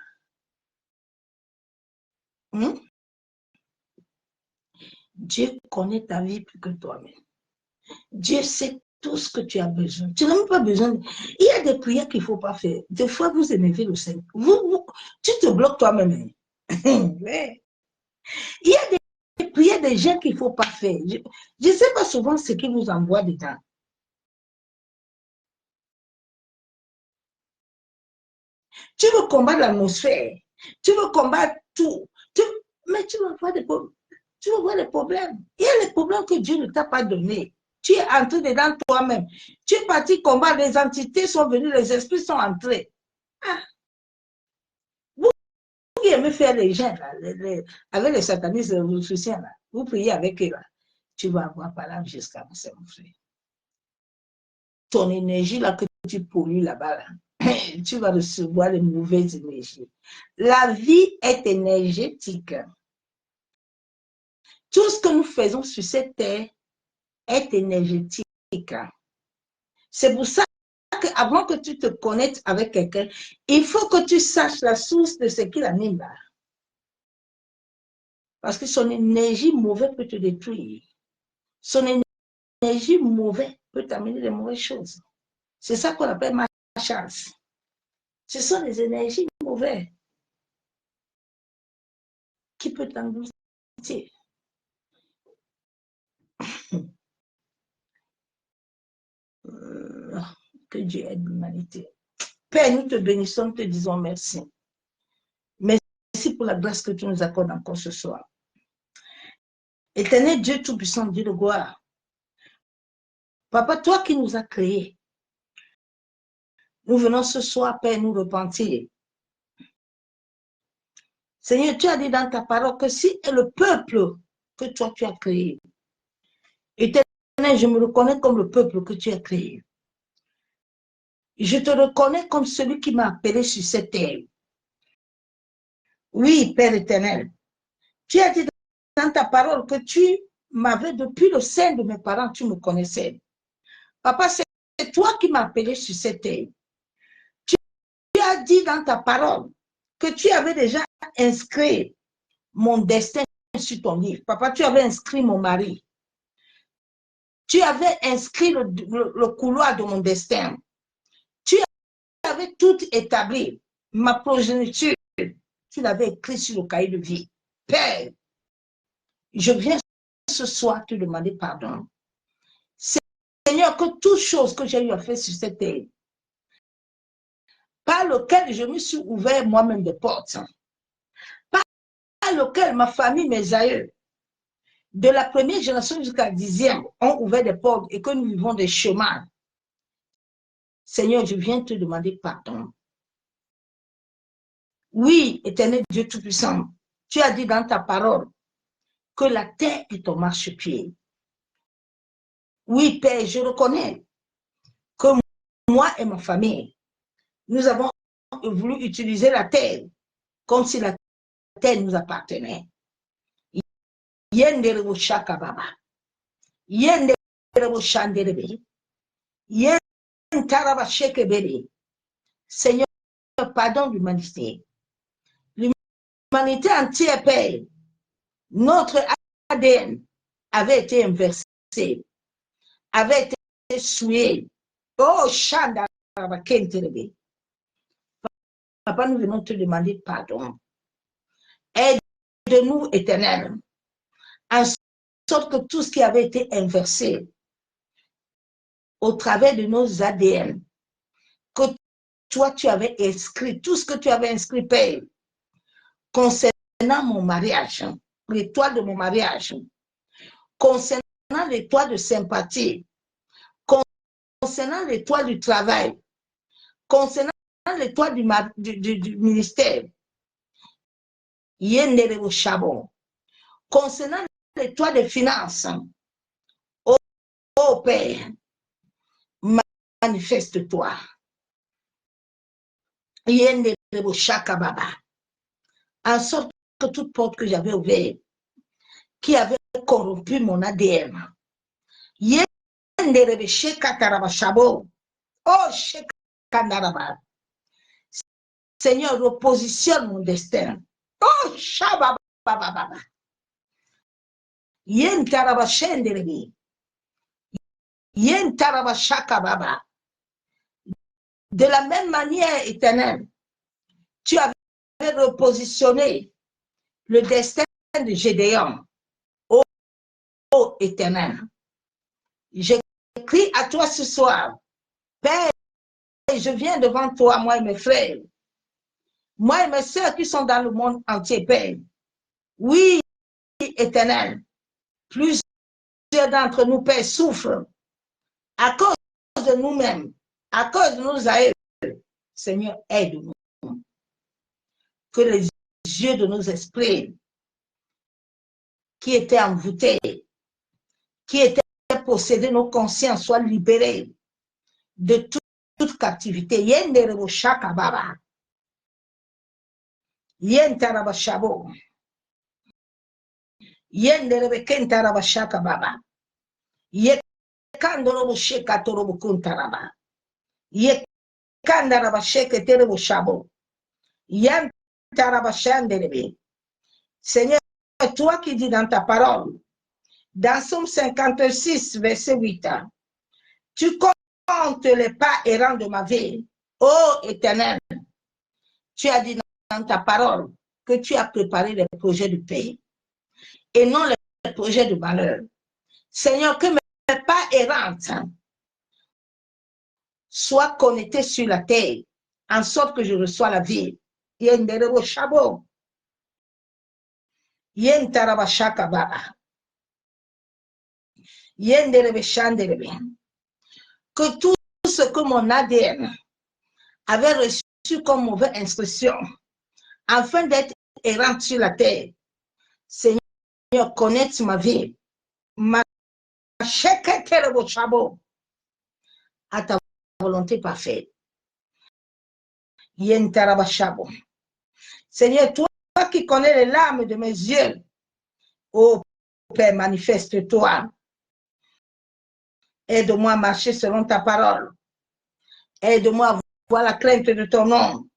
Dieu connaît ta vie plus que toi-même. Dieu sait tout ce que tu as besoin. Tu n'as même pas besoin. Il y a des prières qu'il ne faut pas faire. Des fois, vous énervez le Seigneur. Tu te bloques toi-même. Il y a des prières des gens qu'il ne faut pas faire. Je ne sais pas souvent ce qui vous envoie dedans. Tu veux combattre l'atmosphère. Tu veux combattre tout. Mais tu vas voir des problèmes. Tu vas voir les problèmes. Il y a les problèmes que Dieu ne t'a pas donnés. Tu es entré dedans toi-même. Tu es parti combattre, les entités sont venues, les esprits sont entrés. Ah. Vous qui aimez faire les gens, là, avec les satanistes, les musiciens, là, vous priez avec eux, là, tu vas avoir par là jusqu'à mon frère. Ton énergie, là, que tu pollues là-bas, là, tu vas recevoir de mauvaises énergies. La vie est énergétique. Tout ce que nous faisons sur cette terre est énergétique. C'est pour ça qu'avant que tu te connectes avec quelqu'un, il faut que tu saches la source de ce qui l'anime là. Parce que son énergie mauvaise peut te détruire. Son énergie mauvaise peut t'amener des mauvaises choses. C'est ça qu'on appelle malchance. Ce sont les énergies mauvaises qui peuvent t'engloutir. Que Dieu aide l'humanité. Père, nous te bénissons, nous te disons merci. Merci pour la grâce que tu nous accordes encore ce soir. Éternel Dieu Tout-Puissant, Dieu de gloire. Papa, toi qui nous as créés, nous venons ce soir, Père, nous repentir. Seigneur, tu as dit dans ta parole que si est le peuple que toi tu as créé, Éternel, je me reconnais comme le peuple que tu as créé. Je te reconnais comme celui qui m'a appelé sur cette terre. Oui, Père éternel, tu as dit dans ta parole que tu m'avais depuis le sein de mes parents, tu me connaissais. Papa, c'est toi qui m'as appelé sur cette terre. Tu as dit dans ta parole que tu avais déjà inscrit mon destin sur ton livre. Papa, tu avais inscrit mon mari. Tu avais inscrit le couloir de mon destin. Tu avais tout établi. Ma progéniture, tu l'avais écrit sur le cahier de vie. Père, je viens ce soir te demander pardon. Seigneur, que toute chose que j'ai eu à faire sur cette terre, par lequel je me suis ouvert moi-même des portes, par lequel ma famille, mes aïeux, de la première génération jusqu'à la 10e, ont ouvert des portes et que nous vivons des chemins. Seigneur, je viens te demander pardon. Oui, éternel Dieu Tout-Puissant, tu as dit dans ta parole que la terre est ton marchepied. Oui, Père, je reconnais que moi et ma famille, nous avons voulu utiliser la terre comme si la terre nous appartenait. Yendere shaka baba. Yendere shanderebe. Yentaraba shekebere. Seigneur, pardon l'humanité. L'humanité entière, Père, notre ADN avait été inversé, avait été souillé. Oh, Shandaraba kenterebe. Papa, nous venons te demander pardon. Aide-nous, éternel, en sorte que tout ce qui avait été inversé au travers de nos ADN, que toi, tu avais inscrit, tout ce que tu avais inscrit, Père, concernant mon mariage, l'étoile de mon mariage, concernant l'étoile de sympathie, concernant l'étoile du travail, concernant l'étoile du ministère, Yendere au Chabon, concernant l'étoile des finances, oh Père, manifeste-toi. Yendere au Chakababa, en sorte que toute porte que j'avais ouverte, qui avait corrompu mon ADN, Yendere au Shekataraba Chabo, oh Shekataraba, Seigneur, repositionne mon destin. Oh Shababa, Yentaraba Shenderebi, Yentaraba Shakababa. De la même manière, éternel, tu avais repositionné le destin de Gédéon. Oh éternel, j'écris à toi ce soir, Père, je viens devant toi, moi et mes frères, Moi et mes sœurs qui sont dans le monde entier, Père. Oui, Éternel, plusieurs d'entre nous, Père, souffrent à cause de nous-mêmes, à cause de nos aïeux. Seigneur, aide-nous. Que les yeux de nos esprits qui étaient envoûtés, qui étaient possédés, nos consciences soient libérés de toute captivité. Yenderebo shakababa. Yentaraba shabo. Yenderebe kentaraba shakababa. Yekandorobo shekatorobo kuntaraba. Yekandaraba sheketerebo shabo. Yantaraba shanderebe. Seigneur, toi qui dis dans ta parole, dans Somme 56, verset 8, tu comptes les pas errants de ma vie. Ô Éternel, tu as dit dans ta parole que tu as préparé les projets de paix et non les projets de malheur. Seigneur, que mes pas errantes soient connectés sur la terre, en sorte que je reçois la vie. Yenderebo shabo. Yentaraba shakababa. Yenderebe shanderebe. Que tout ce que mon ADN avait reçu comme mauvaise instruction, afin d'être errant sur la terre, Seigneur, connecte ma vie, ma chabo à ta volonté parfaite. Yentarabashabo. Seigneur, toi qui connais les larmes de mes yeux, ô Père, manifeste-toi. Aide-moi à marcher selon ta parole. Aide-moi à voir la crainte de ton nom.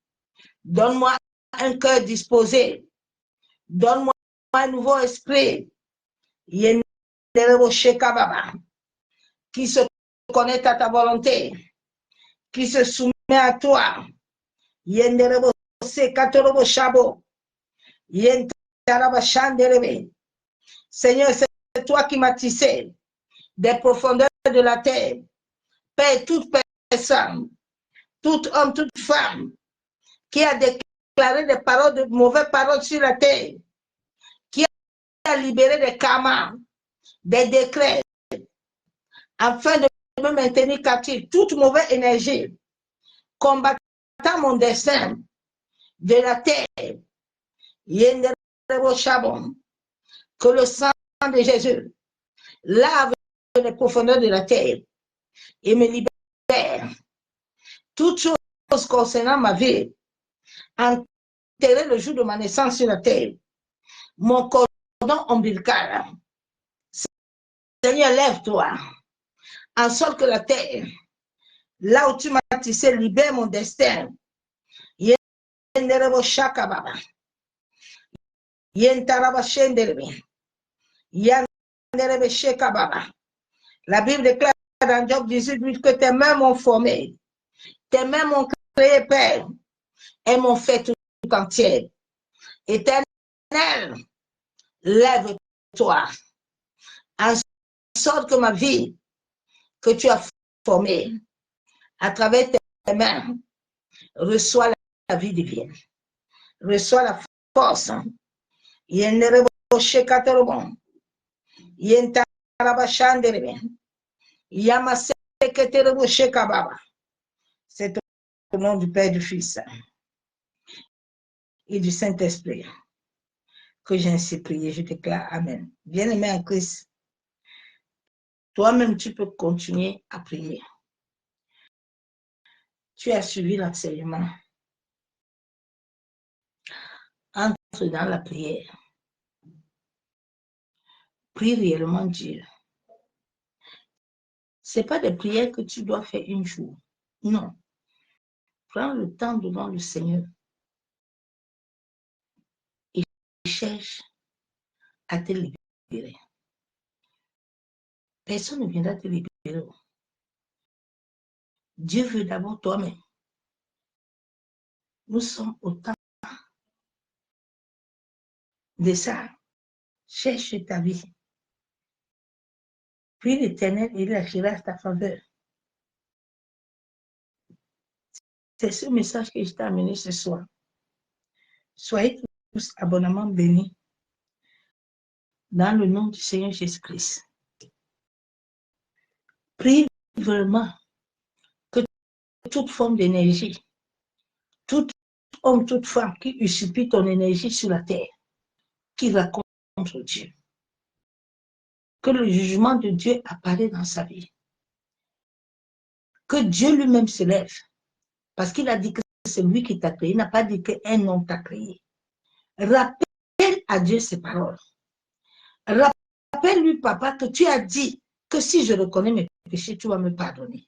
Donne-moi un cœur disposé. Donne-moi un nouveau esprit. Qui se connecte à ta volonté, qui se soumet à toi. Seigneur, c'est toi qui m'as tissé des profondeurs de la terre. Père, toute personne, tout homme, toute femme qui a déclaré des paroles, de mauvaises paroles sur la terre, qui a libéré des karmas, des décrets, afin de me maintenir captif, toute mauvaise énergie, combattant mon destin de la terre, que le sang de Jésus lave les profondeurs de la terre et me libère. Toutes choses concernant ma vie, enterré le jour de ma naissance sur la terre, mon cordon ombilical. Seigneur, lève-toi, en sorte que la terre, là où tu m'as tissé, libère mon destin. La Bible déclare dans Job 18 que tes mains m'ont formé, tes mains m'ont créé, Père, et m'ont fait tout entier. Éternel, lève-toi, en sorte que ma vie que tu as formée à travers tes mains reçoit la vie divine, reçoit la force. C'est au nom du Père, du Fils et du Saint-Esprit que j'ai ainsi prié. Je déclare Amen. Bien-aimé en Christ, toi-même, tu peux continuer à prier. Tu as suivi l'enseignement. Entre dans la prière. Prie réellement Dieu. Ce n'est pas des prières que tu dois faire un jour. Non. Prends le temps devant le Seigneur et cherche à te libérer. Personne ne viendra te libérer. Dieu veut d'abord toi-même. Nous sommes au temps de ça. Cherche ta vie. Prie l'Éternel et il agira à ta faveur. C'est ce message que je t'ai amené ce soir. Soyez tous abondamment bénis dans le nom du Seigneur Jésus-Christ. Prie vraiment que toute forme d'énergie, tout homme, toute femme qui usurpe ton énergie sur la terre, qui va contre Dieu, que le jugement de Dieu apparaît dans sa vie. Que Dieu lui-même se lève, parce qu'il a dit que c'est lui qui t'a créé, il n'a pas dit qu'un homme t'a créé. Rappelle à Dieu ses paroles. Rappelle-lui, papa, que tu as dit que si je reconnais mes péchés, tu vas me pardonner.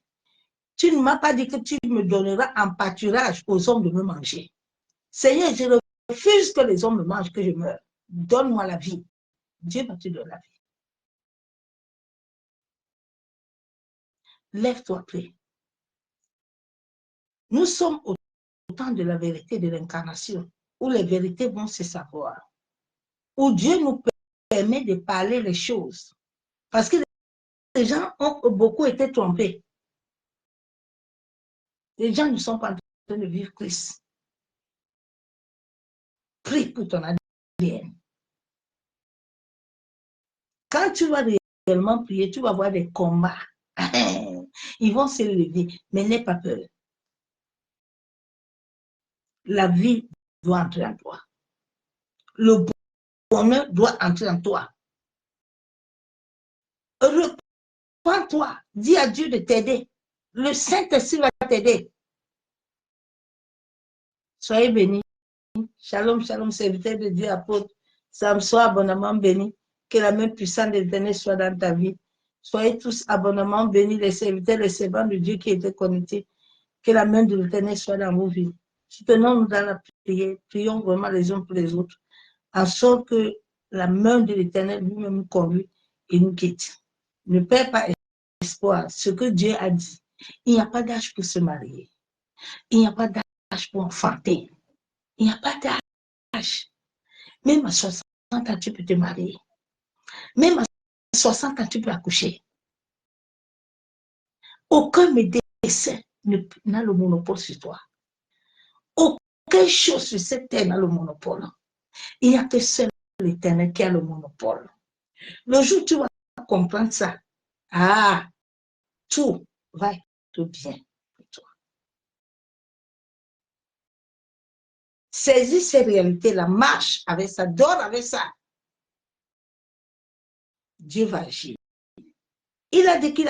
Tu ne m'as pas dit que tu me donneras en pâturage aux hommes de me manger. Seigneur, je refuse que les hommes me mangent, que je meure. Donne-moi la vie. Dieu va te donner la vie. Lève-toi, prie. Nous sommes au temps de la vérité de l'incarnation, où les vérités vont se savoir, où Dieu nous permet de parler les choses. Parce que les gens ont beaucoup été trompés. Les gens ne sont pas en train de vivre Christ. Prie pour ton ADN. Quand tu vas réellement prier, tu vas voir des combats. Ils vont se lever, mais n'aie pas peur. La vie doit entrer en toi. Le bonheur doit entrer en toi. Repends-toi. Dis à Dieu de t'aider. Le Saint-Esprit va t'aider. Soyez bénis. Shalom, shalom, serviteur de Dieu, apôtre. Sam, sois abondamment béni. Que la main puissante de l'Éternel soit dans ta vie. Soyez tous abondamment bénis, les serviteurs, les servants de Dieu qui étaient connectés. Que la main de l'Éternel soit dans vos vies. Soutenons-nous dans la prière. Prions vraiment les uns pour les autres. En sorte que la main de l'Éternel lui-même nous conduit et nous quitte. Ne perds pas espoir. Ce que Dieu a dit. Il n'y a pas d'âge pour se marier. Il n'y a pas d'âge pour enfanter. Il n'y a pas d'âge. Même à 60 ans, tu peux te marier. Même à 60 ans, tu peux accoucher. Aucun médecin n'a le monopole sur toi. Aucune chose sur cette terre n'a le monopole. Il n'y a que seul l'Éternel qui a le monopole. Le jour où tu vas comprendre ça, tout va être bien pour toi. Saisis ces réalités-là, marche avec ça, dors avec ça. Dieu va agir. Il a dit que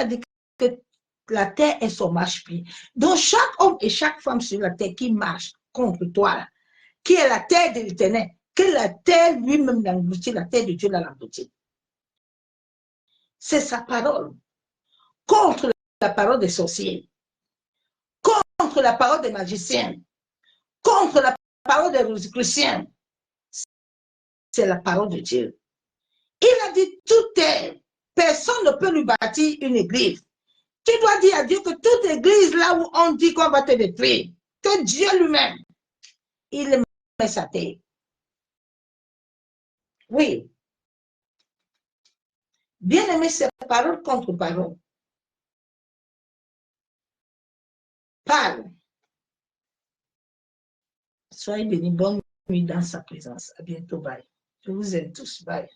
la terre est son marche-pied. Donc, chaque homme et chaque femme sur la terre qui marche contre toi, là, qui est la terre de l'Éternel, que la terre lui-même l'engloutit, la terre de Dieu l'engloutit. C'est sa parole. Contre la parole des sorciers, contre la parole des magiciens, contre la parole des rosicruciens. C'est la parole de Dieu. Il a dit toute terre, personne ne peut lui bâtir une église. Tu dois dire à Dieu que toute église là où on dit qu'on va te détruire, que Dieu lui-même, il met sa terre. Oui. Bien aimé, c'est parole contre parole. Parle. Soyez bénis, bonne nuit dans sa présence. À bientôt, bye. Je vous aime tous, bye.